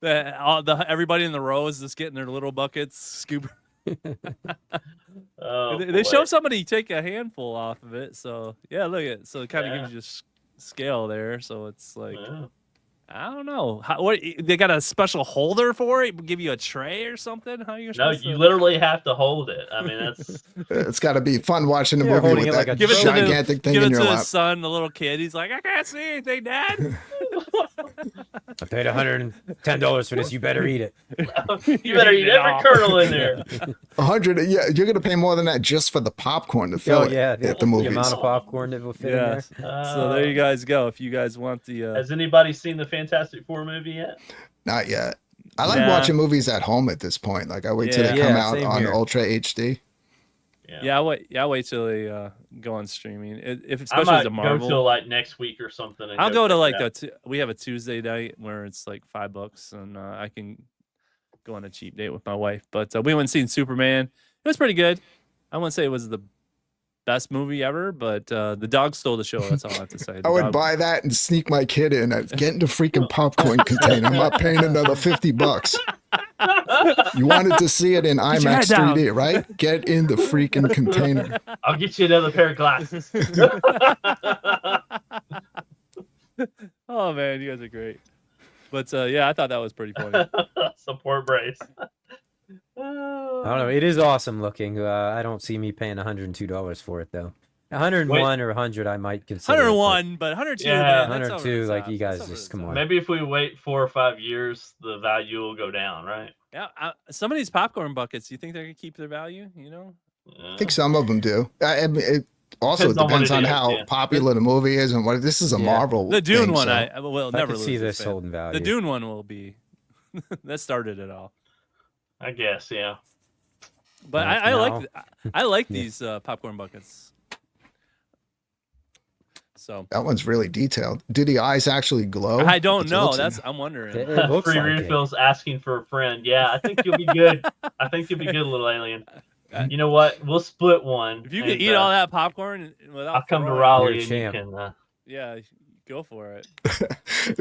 Everybody in the row is just getting their little buckets, scoop. Oh, They boy. show somebody take a handful off of it. So yeah, look at it. So it kind of Yeah. gives you scale there. So it's like Yeah. I don't know. What they got a special holder for it? Give you a tray or something? How you're No, supposed you to literally have to hold it. I mean, that's. It's got to be fun watching the Yeah, movie holding with it like that a give it to gigantic thing give in it your to lap. his son, the little kid. He's like, I can't see anything, Dad. I paid $110 for this. You better eat it. You better eat every kernel in there. 100. Yeah, you're gonna pay more than that just for the popcorn to fill Oh it yeah, at the the movies. amount of popcorn that will fit Yes. in there. So there you guys go. If you guys want the Has anybody seen the Fantastic Four movie yet? Not yet. I like Nah. watching movies at home at this point. Like I wait till they Yeah, come out same on here. Ultra HD. Yeah, I wait till they go on streaming. If I especially might as a Marvel. go till like next week or something. And I'll go to like check we have a Tuesday night where it's like $5, and I can go on a cheap date with my wife. But we went and seen Superman. It was pretty good. I wouldn't say it was the best movie ever, but the dog stole the show. That's all I have to say. I would buy that and sneak my kid in. Get in the freaking popcorn container. I'm not paying another $50. You wanted to see it in IMAX 3D, right? Get in the freaking container. I'll get you another pair of glasses. Oh man, you guys are great. But yeah, I thought that was pretty funny. Support brace. I don't know. It is awesome looking. I don't see me paying $102 for it though. 101 or 100, I might consider. 101, but 102. Yeah, man, 102. Like you guys, just come on. Maybe if we wait 4 or 5 years, the value will go down, right? Yeah, some of these popcorn buckets, you think they're gonna keep their value? You know, I think some of them do. It also depends on how popular the movie is and what. This is a Marvel. The Dune thing, one, so. I will never see this holding value. The Dune one will be. That started it all. I guess, yeah. But I like these popcorn buckets. So that one's really detailed. Do the eyes actually glow? I don't know. I'm wondering. It looks Free like refills asking for a friend. Yeah, I think you'll be good. I think you'll be good, little alien. You know what? We'll split one. If you can eat all that popcorn without, I'll come to Raleigh and you can. Yeah, go for it.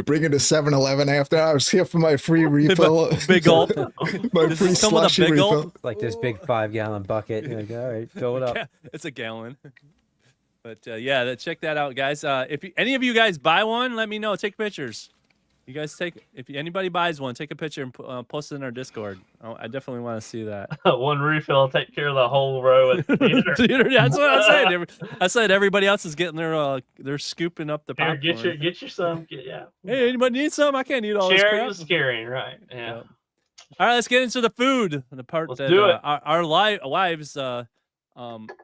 Bring it to 7-Eleven after hours here for my free refill. Big gulp. My free slushy refill. Like this big 5-gallon bucket. You're like, all right, fill it up. Yeah, it's a gallon. But yeah, check that out, guys. If any of you guys buy one, let me know. Take pictures. You guys if anybody buys one, take a picture and post it in our Discord. I definitely want to see that. One refill will take care of the whole row at the theater. That's what I said. I said everybody else is getting they're scooping up the popcorn. Here, get your some. Yeah. Hey, anybody need some? I can't eat all this crap. Sharing is caring, right? Yeah. All right, let's get into the food. The part Let's that do it. Our wives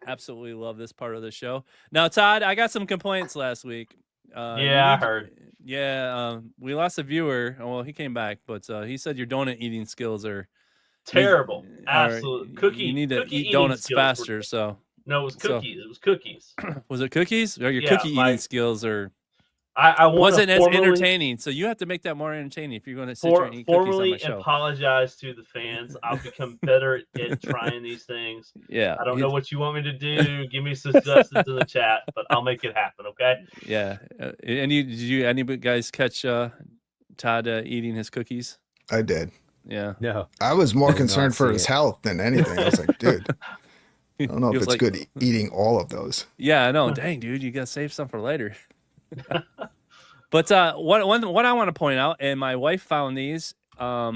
absolutely love this part of the show. Now, Todd, I got some complaints last week. I heard. Yeah, we lost a viewer. Well, he came back, but he said your donut eating skills are terrible. Absolutely. Cookie. You need to cookie eat donuts skills faster. So no, it was cookies. It was cookies. Was it cookies? Or your cookie eating skills are? I wasn't as entertaining, so you have to make that more entertaining if you're going to sit there and eat cookies on my show. Apologize to the fans. I'll become better at trying these things. Yeah, I don't know what you want me to do. Give me suggestions in the chat, but I'll make it happen. Okay. Yeah. Did you guys catch Todd eating his cookies? I did. Yeah. No. I was more concerned for his health than anything. I was like, dude, I don't know if it's good eating all of those. Yeah, I know. Dang, dude, you gotta save some for later. But what I want to point out, and my wife found these. I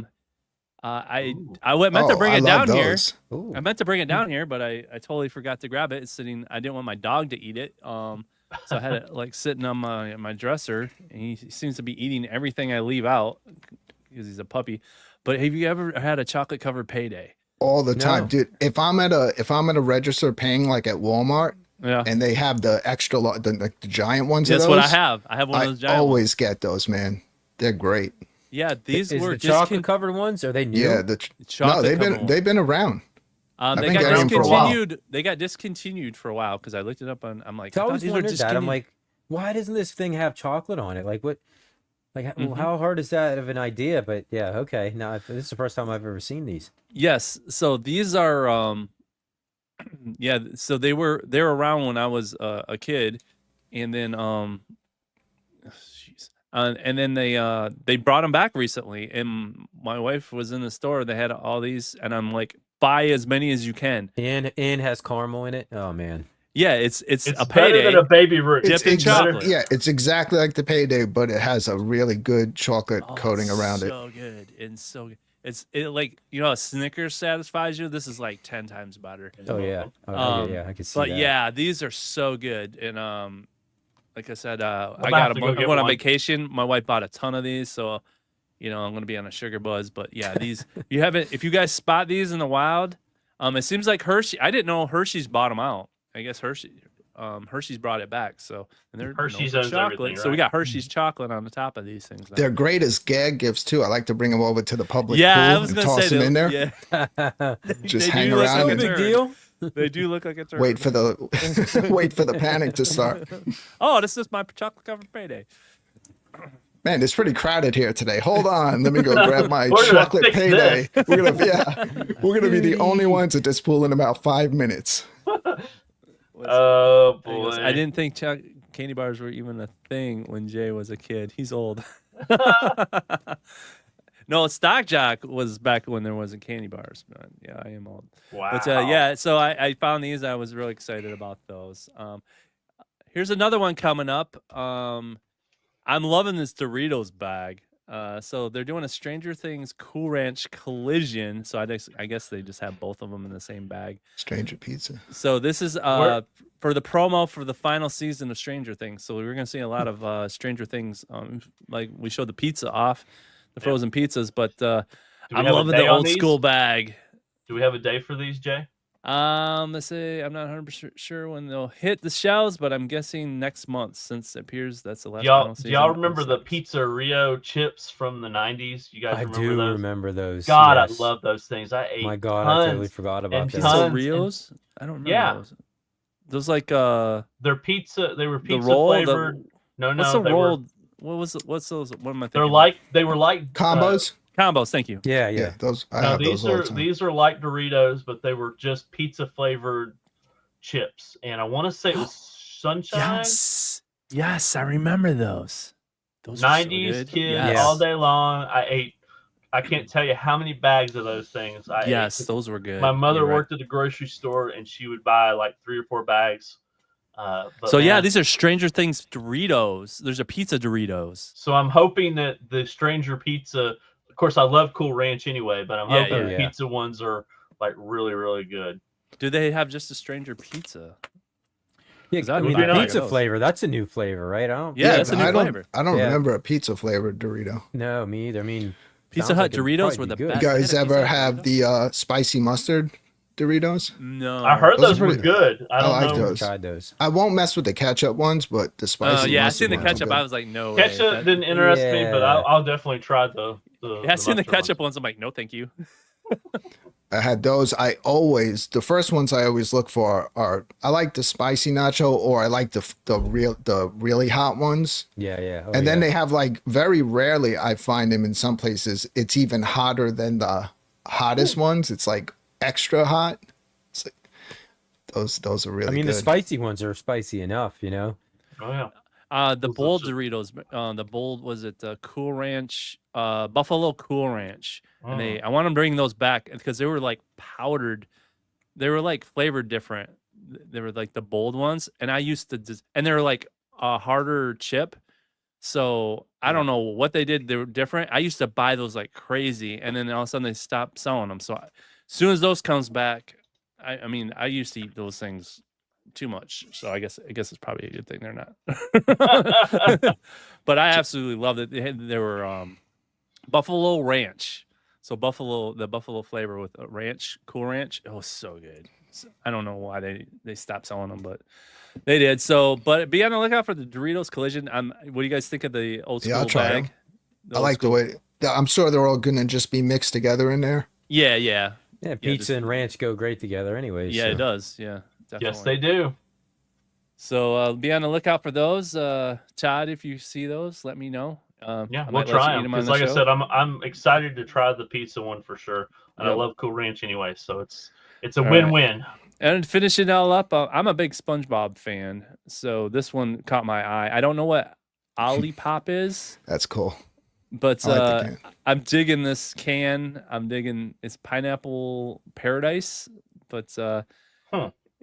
meant to bring it down here. I meant to bring it down here, but I totally forgot to grab it. It's sitting. I didn't want my dog to eat it. So I had it like sitting on my dresser, and he seems to be eating everything I leave out because he's a puppy. But have you ever had a chocolate covered payday? All the time, dude. If I'm at a register paying like at Walmart. Yeah. And they have the extra, the giant ones. That's what I have. I have one of those giant. I always get those, man. They're great. Yeah, these were the chocolate covered ones. Are they new? Yeah, they've been around. They got discontinued. They got discontinued for a while because I looked it up on. I'm like, I always wondered that. I'm like, why doesn't this thing have chocolate on it? Like what? Like how hard is that of an idea? But yeah, okay. Now this is the first time I've ever seen these. Yes. So these are. Yeah, so they were around when I was a kid, and then and then they brought them back recently, and my wife was in the store. They had all these, and I'm like, buy as many as you can. And has caramel in it. Oh man. Yeah, it's a better payday. than a Baby Ruth. Dipped in chocolate. Yeah, it's exactly like the payday, but it has a really good chocolate coating around it. So good and so good. It's like, you know, a Snickers satisfies you. This is like 10 times better. Oh yeah. Yeah, I can see that. But yeah, these are so good. And like I said, I went on vacation. My wife bought a ton of these, so you know I'm gonna be on a sugar buzz. But yeah, these if you guys spot these in the wild, it seems like Hershey. I didn't know Hershey's bought them out. I guess Hershey's brought it back. So and they're Hershey's owns chocolate. everything, right? So we got Hershey's chocolate on the top of these things now. They're great as gag gifts too. I like to bring them over to the public pool I was and toss them in there. Yeah. Just hang around. No big deal. They do look like a turd. Wait for the panic to start. Oh, this is my chocolate covered payday. Man, it's pretty crowded here today. Hold on, let me go grab my We're gonna chocolate fix payday. this. We're gonna be the only ones at this pool in about 5 minutes. Oh He goes, boy. I didn't think candy bars were even a thing when Jay was a kid. He's old. No, Stock Jock was back when there wasn't candy bars. But yeah, I am old. Wow. But yeah, so I found these. I was really excited about those. Here's another one coming up. I'm loving this Doritos bag. So they're doing a Stranger Things Cool Ranch Collision. So I guess they just have both of them in the same bag. Stranger Pizza. So this is for the promo for the final season of Stranger Things. So we're gonna see a lot of Stranger Things. Like we showed the pizza off, the frozen pizzas, but I'm have a loving day the on old these? school bag. Do we have a day for these, Jay? Let's say I'm not 100% sure when they'll hit the shelves, but I'm guessing next month since it appears that's the last. Do y'all remember the Pizza Rio chips from the 90s? You guys I remember do those? remember those. God, yes. I love those things. I ate My God, tons I totally forgot about and those. Pizza tons Rios? I don't remember Yeah. those. Those like They're pizza. They were the pizza roll. flavored. No, What's the they roll? What was it? What's those? What am I thinking? they were like Combos? Combos. Thank you. Yeah, Yeah, yeah. those. I No, have those all the time. these are like Doritos, but they were just pizza flavored chips. And I want to say it was Sunshine. Yes, I remember those. Those are so 90s good. kids Yes. all day long. I can't tell you how many bags of those things I Yes, ate. those were good. My mother You're right. worked at the grocery store and she would buy like 3 or 4 bags. But So yeah, man, these are Stranger Things Doritos. There's a pizza Doritos. so I'm hoping that the Stranger Pizza, of course, I love Cool Ranch anyway, but I'm Yeah, hoping yeah. the pizza ones are like really, really good. Do they have just a Stranger Pizza? Yeah, 'Cause I I'd mean, be the nice. pizza flavor, that's a new flavor, right? I don't. Yeah, that's a but new I don't, flavor. I don't Yeah. remember a pizza flavored Dorito. No, me either. I mean, Pizza sounds Hut like it'd Doritos probably were be the good. best. You I guys had a ever Pizza Hut have Doritos. the spicy mustard Doritos? No. I heard Those are those were pretty- good. I I don't like know. those. Tried those. I won't mess with the ketchup ones, but the spicy Yeah, I mustard seen the ones are ketchup. good. I was like, no way. Ketchup That- didn't interest me, but Yeah. I'll definitely try the Yeah, I seen the mustard ketchup ones. ones. I'm like, no, thank you. I had those. The first ones I always look for are I like the spicy nacho, or I like the really hot ones. Yeah, yeah. Oh, And then yeah. they have like very rarely I find them in some places. It's even hotter than the hottest ones. It's like extra hot. It's like, those are really I mean, good. the spicy ones are spicy enough, you know. Oh yeah. The Those bold look Doritos. The bold was it Cool Ranch, Buffalo Cool Ranch, and Mm. I want to bring those back because they were like powdered. They were like flavored different. They were like the bold ones, and I used to and they were like a harder chip. So I don't know what they did. They were different. I used to buy those like crazy, and then all of a sudden they stopped selling them. So as soon as those comes back, I mean, I used to eat those things too much. So I guess it's probably a good thing they're not. But I absolutely loved it. They were Buffalo Ranch. So the buffalo flavor with a ranch, Cool Ranch. It was so good. I don't know why they stopped selling them, but they did. So, but be on the lookout for the Doritos Collision. What do you guys think of the old school Yeah, I'll try bag? them. The I old like the school- way. I'm sure they're all gonna just be mixed together in there. Yeah. Yeah, pizza just- and ranch go great together, anyways. Yeah, so. it does. Yeah, definitely. Yes, they do. So be on the lookout for those. Todd, if you see those, let me know. Yeah, I we'll might let you try eat them. 'em on Because the like I show. said, I'm excited to try the pizza one for sure. And I Yep. love Cool Ranch anyway, so it's a All right. win-win. And finishing it all up, I'm a big SpongeBob fan, so this one caught my eye. I don't know what Olipop is, That's cool. but I like the can. I'm digging this can. I'm digging it's Pineapple Paradise, but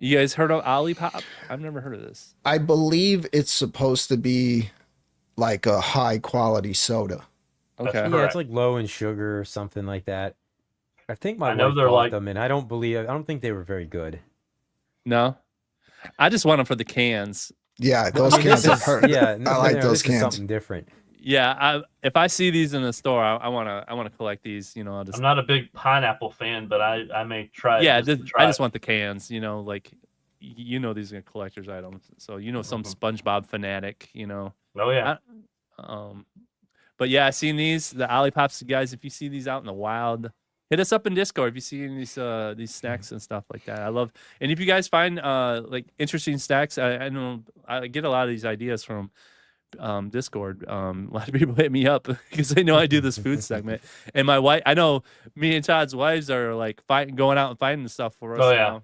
you guys heard of Olipop? I've never heard of this. I believe it's supposed to be like a high quality soda. That's Okay. Yeah, correct. it's like low in sugar or something like that. I think my I know wife they're bought like- them, and I don't think they were very good. No, I just want them for the cans. Yeah, those I mean, cans this have is- hurt. Yeah, I like no, those this is cans. something different. Yeah, if I see these in the store, I wanna collect these. You know, I'll just I'm not a big pineapple fan, but I may try it. yeah. just to I try just it. want the cans. You know, like these are collector's items. So some Mhm. SpongeBob fanatic. Oh yeah. But yeah, I seen these the Olipops, guys. If you see these out in the wild, hit us up in Discord if you see these snacks and stuff like that. I love, and if you guys find like interesting snacks, I know I get a lot of these ideas from Discord. A lot of people hit me up because they know I do this food segment, and my wife, I know me and Todd's wives are like going out and finding stuff for us. Oh yeah. now.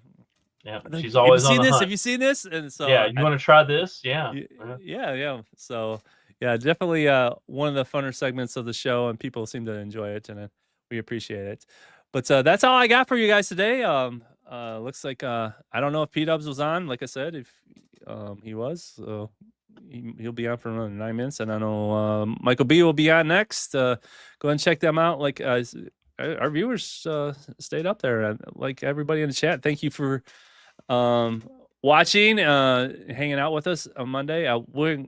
Yeah, Like, she's always have you on seen the this? hunt. Have you seen this? And so Yeah, you want to try this? Yeah. yeah. So yeah, definitely one of the funner segments of the show, and people seem to enjoy it, and we appreciate it. But that's all I got for you guys today. Looks like I don't know if P-Dubs was on. Like I said, if he was, so he'll be on for another 9 minutes, and I know Michael B will be on next. Go ahead and check them out. Like our viewers stayed up there, and like everybody in the chat, thank you for watching, hanging out with us on Monday. We're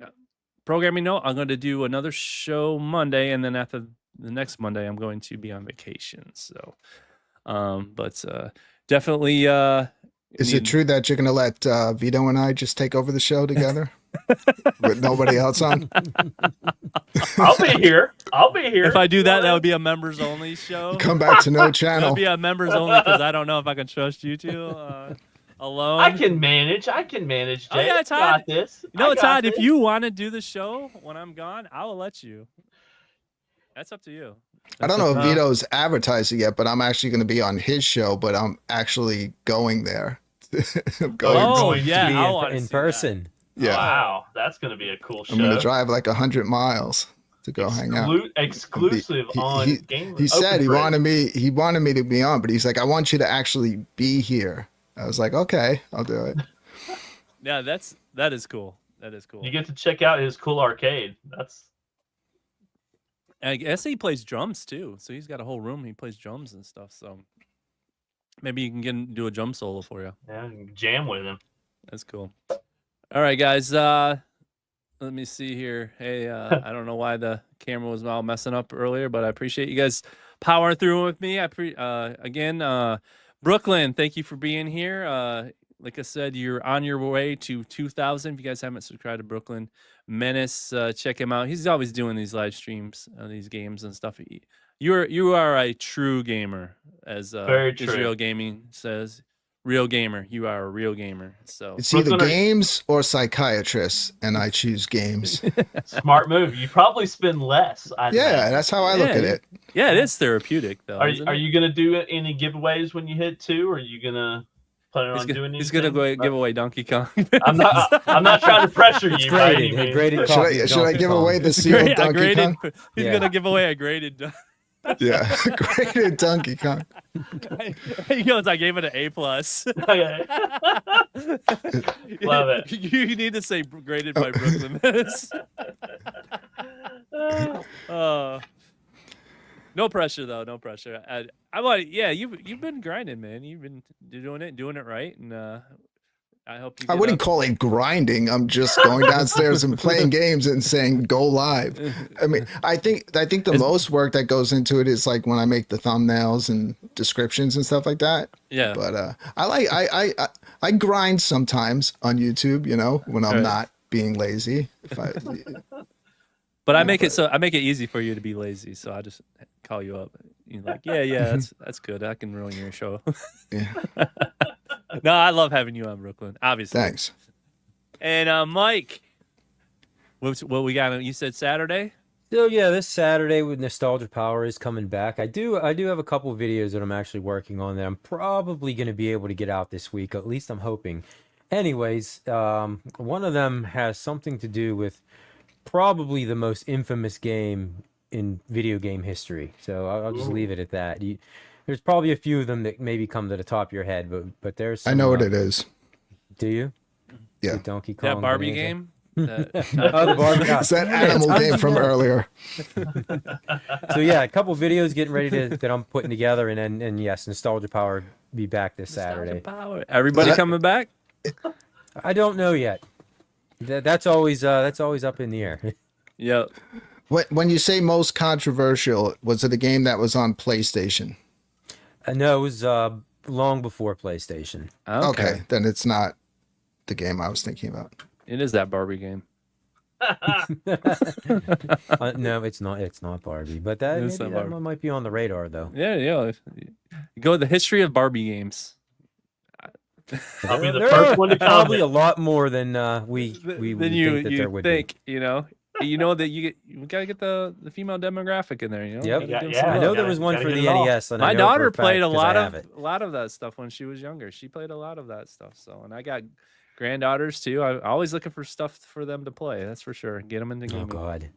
programming note, I'm going to do another show Monday, and then after the next Monday I'm going to be on vacation. So but definitely Is it true that you're going to let Vito and I just take over the show together with nobody else on? I'll be here. If I do that, that would be a members only show. Come back to no That channel. would be a members only because I don't know if I can trust you two alone. I can manage. Jay. Oh, yeah, I Todd. got this. No, I got Todd, this. if you want to do the show when I'm gone, I will let you. That's up to you. I don't know if Vito's advertised it yet, but I'm actually going to be on his show, but I'm actually going there. I'm going Oh, going to yeah. Be I want in person. yeah. Wow, that's going to be a cool show. I'm going to drive like 100 miles to go hang out. Exclusive on Game. He said he Open wanted me to be on, but he's like, I want you to actually be here. I was like, okay, I'll do it. Yeah, that is cool. That is cool. You get to check out his cool arcade. That's I guess he plays drums too. So he's got a whole room. He plays drums and stuff. So maybe you can do a drum solo for you. yeah, you can jam with him. That's cool. All right, guys. Let me see here. Hey, I don't know why the camera was all messing up earlier, but I appreciate you guys powering through with me. Again, Brooklyn, thank you for being here. Like I said, you're on your way to 2,000. If you guys haven't subscribed to Brooklyn Menace, check him out. He's always doing these live streams, these games and stuff. You are a true gamer, as Very true. Israel Gaming says. Real gamer. You are a real gamer. So It's either games or psychiatrists, and I choose games. Smart move. You probably spend less. Yeah, that's how I look at it. Yeah, it is therapeutic though. Are you gonna do any giveaways when you hit 2? Or are you gonna plan on doing anything? He's gonna go give away Donkey Kong. I'm not trying to pressure you. By any means. Graded Should I give away the sealed Donkey Kong? He's gonna give away a graded. Yeah, graded Donkey Kong. He goes, I gave it an A+. Okay. Love it. You need to say graded by Brooklyn Menace. No pressure though, no pressure. I want, yeah, you've been grinding, man. You've been doing it right, and I hope you. I wouldn't call it grinding. I'm just going downstairs and playing games and saying go live. I mean, I think the most work that goes into it is like when I make the thumbnails and descriptions and stuff like that. Yeah. But I grind sometimes on YouTube, you know, when I'm not being lazy. But I make it easy for you to be lazy. So I just call you up. You're like, yeah, that's good. I can ruin your show. Yeah. No, I love having you on, Brooklyn. Obviously. Thanks. And Mike, what we got? You said Saturday. So yeah, this Saturday with Nostalgia Power is coming back. I do have a couple of videos that I'm actually working on that I'm probably going to be able to get out this week. At least I'm hoping. Anyways, one of them has something to do with probably the most infamous game in video game history. So I'll just leave it at that. There's probably a few of them that maybe come to the top of your head, but there's some, I know what it is. Do you? Yeah. The Donkey Kong. That Barbie Bonanza? game. The Barbie. It's that animal game from earlier. So yeah, a couple videos getting ready that I'm putting together, and yes, Nostalgia Power be back this Saturday. Power. Everybody coming back? I don't know yet. That's always up in the air. Yep. When you say most controversial, was it a game that was on PlayStation? No, it was long before PlayStation. Okay, then it's not the game I was thinking about. It is that Barbie game. No, it's not. It's not Barbie, but that, It's maybe not that Barbie. might be on the radar though. Yeah. Go with the history of Barbie games. I'll be the There first are one to probably comment. a lot more than we Than would think that there would think, you know that you gotta get the female demographic in there. You know, be. Yep. Gotta give 'em Yeah, some I love. know there gotta- was one gotta for get the it all. NES. And My I know for daughter a fact played a 'cause lot I have it. of that stuff when she was younger. She played a lot of that stuff. So, and I got granddaughters too. I'm always looking for stuff for them to play. That's for sure. Get them into Oh gaming. God.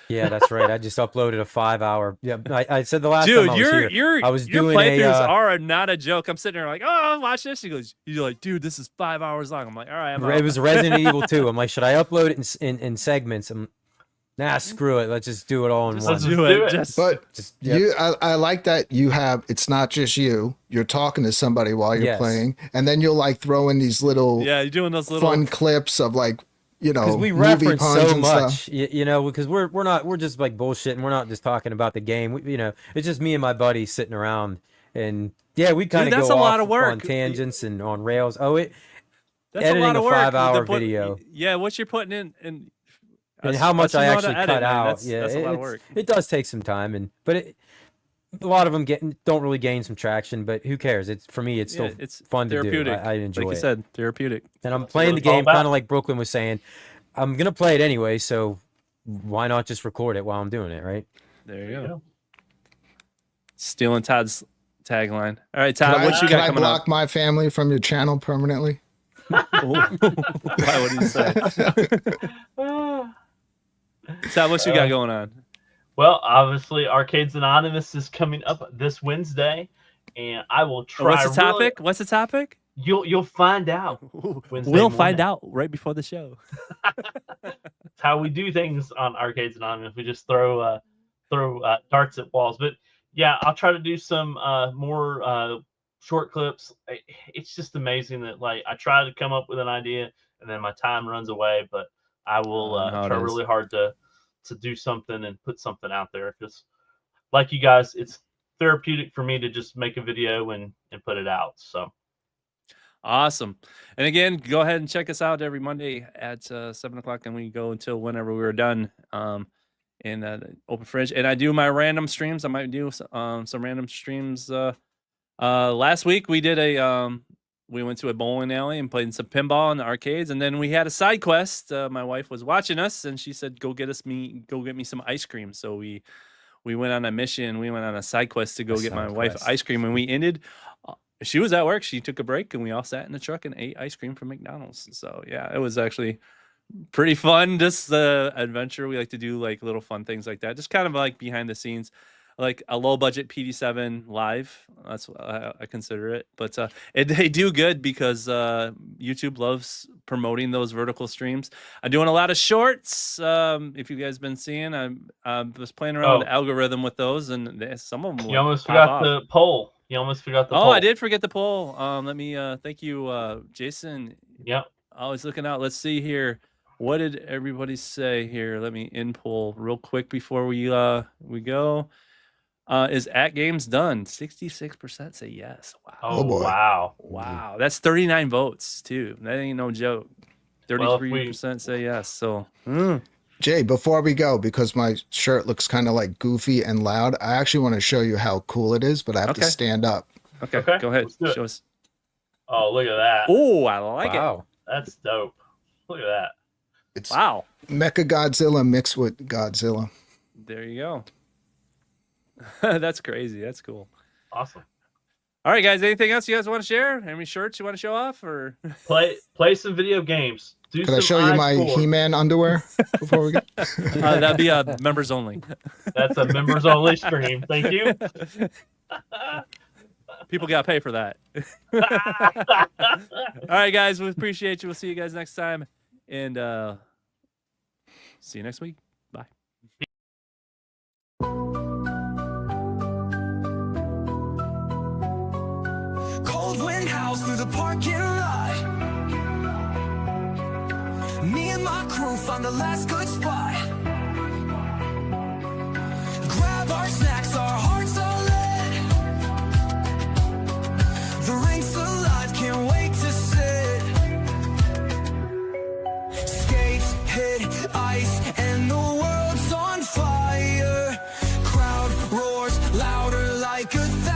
Yeah, that's right. I just uploaded a 5-hour. Yeah, I said the last Dude, time I was here, I was your doing playthroughs a. are not a joke. I'm sitting there like, oh, watch this. You're like, dude, this is 5 hours long. I'm like, all right, I'm It out. was Resident Evil 2. I'm like, should I upload it in segments? Nah, screw it. Let's just do it all in Just one. do it. Just But Just, yep. I like that you have. It's not just you're talking to somebody while you're Yes. playing, and then you'll like throw in these little yeah, you're doing those little. fun clips of like Because we movie reference puns so and much, stuff. you know, because we're just like bullshitting. We're not just talking about the game. It's just me and my buddy sitting around, and yeah, we kind of that's go a lot off of work. on tangents and on rails. That's editing a lot of a work. 5-hour to put- video. Yeah, what you're putting in and that's- how much that's a I lot actually of edit, cut man. out. That's a lot of work. It does take some time, but a lot of them don't really gain some traction. But who cares? For me, it's still Yeah, it's fun to do. therapeutic. I enjoy like you it. said, therapeutic. And I'm what playing the it's all game about. kind of like Brooklyn was saying. I'm gonna play it anyway, so why not just record it while I'm doing it, right? There you There you go. go. Stealing Todd's tagline. All right, Todd, Can what you can got I coming block up? my family from your channel permanently? Why would you say? Todd, what you got going on? Well, obviously, Arcades Anonymous is coming up this Wednesday, and I will try. What's the topic? What's the topic? You'll find out. Wednesday We'll find morning. out right before the show. It's how we do things on Arcades Anonymous. We just throw darts at walls. But yeah, I'll try to do some more short clips. It's just amazing that like I try to come up with an idea and then my time runs away. But I will I know how it try is. really hard to do something and put something out there. Because like you guys, it's therapeutic for me to just make a video and put it out. So. Awesome. And again, go ahead and check us out every Monday at 7 o'clock, and we go until whenever we're done in Open Fridge. And I do my random streams. I might do some random streams. Last week we did we went to a bowling alley and played some pinball in the arcades, and then we had a side quest. My wife was watching us, and she said, "Go get me some ice cream." So we went on a mission. We went on a side quest to go get my wife ice cream, and we ended. She was at work. She took a break, and we all sat in the truck and ate ice cream from McDonald's. So yeah, it was actually pretty fun. Just the adventure. We like to do like little fun things like that. Just kind of like behind the scenes, like a low budget PD7 live. That's what I consider it. But they do good because YouTube loves promoting those vertical streams. I'm doing a lot of shorts. If you guys been seeing, I was playing around with the algorithm with those, and some of them. You almost forgot the poll. You almost forgot the poll. Oh, I did forget the poll. Let me thank you, Jason. Yep. Always looking out. Let's see here. What did everybody say here? Let me in poll real quick before we go. Is Atgames Done? 66% say yes. Wow. Oh, boy. wow. Wow. That's 39 votes too. That ain't no joke. 33% say yes. So Jay, before we go, because my shirt looks kind of like goofy and loud, I actually want to show you how cool it is, but I have to Okay. stand up. okay, Okay, go ahead. let's do it. Show us. Oh, look at that. Oh, I like Wow. That's dope. Look at that. It's it. Wow. Mecha Godzilla mixed with Godzilla. There you go. That's crazy. That's cool. Awesome. All right, guys. Anything else you guys want to share? Any shirts you want to show off, or Play some video games. Do Could I some show you my I-Sport. He-Man underwear before we go? that'd be members only. That's a members only stream. Thank you. People got to pay for that. All right, guys. We appreciate you. We'll see you guys next time, and see you next week. Bye. Cold wind howls through the parking lot. Me and my crew found the last good spot. Grab our snacks, our hearts are lit. The rink's alive, can't wait to sit. Skates hit ice. louder like a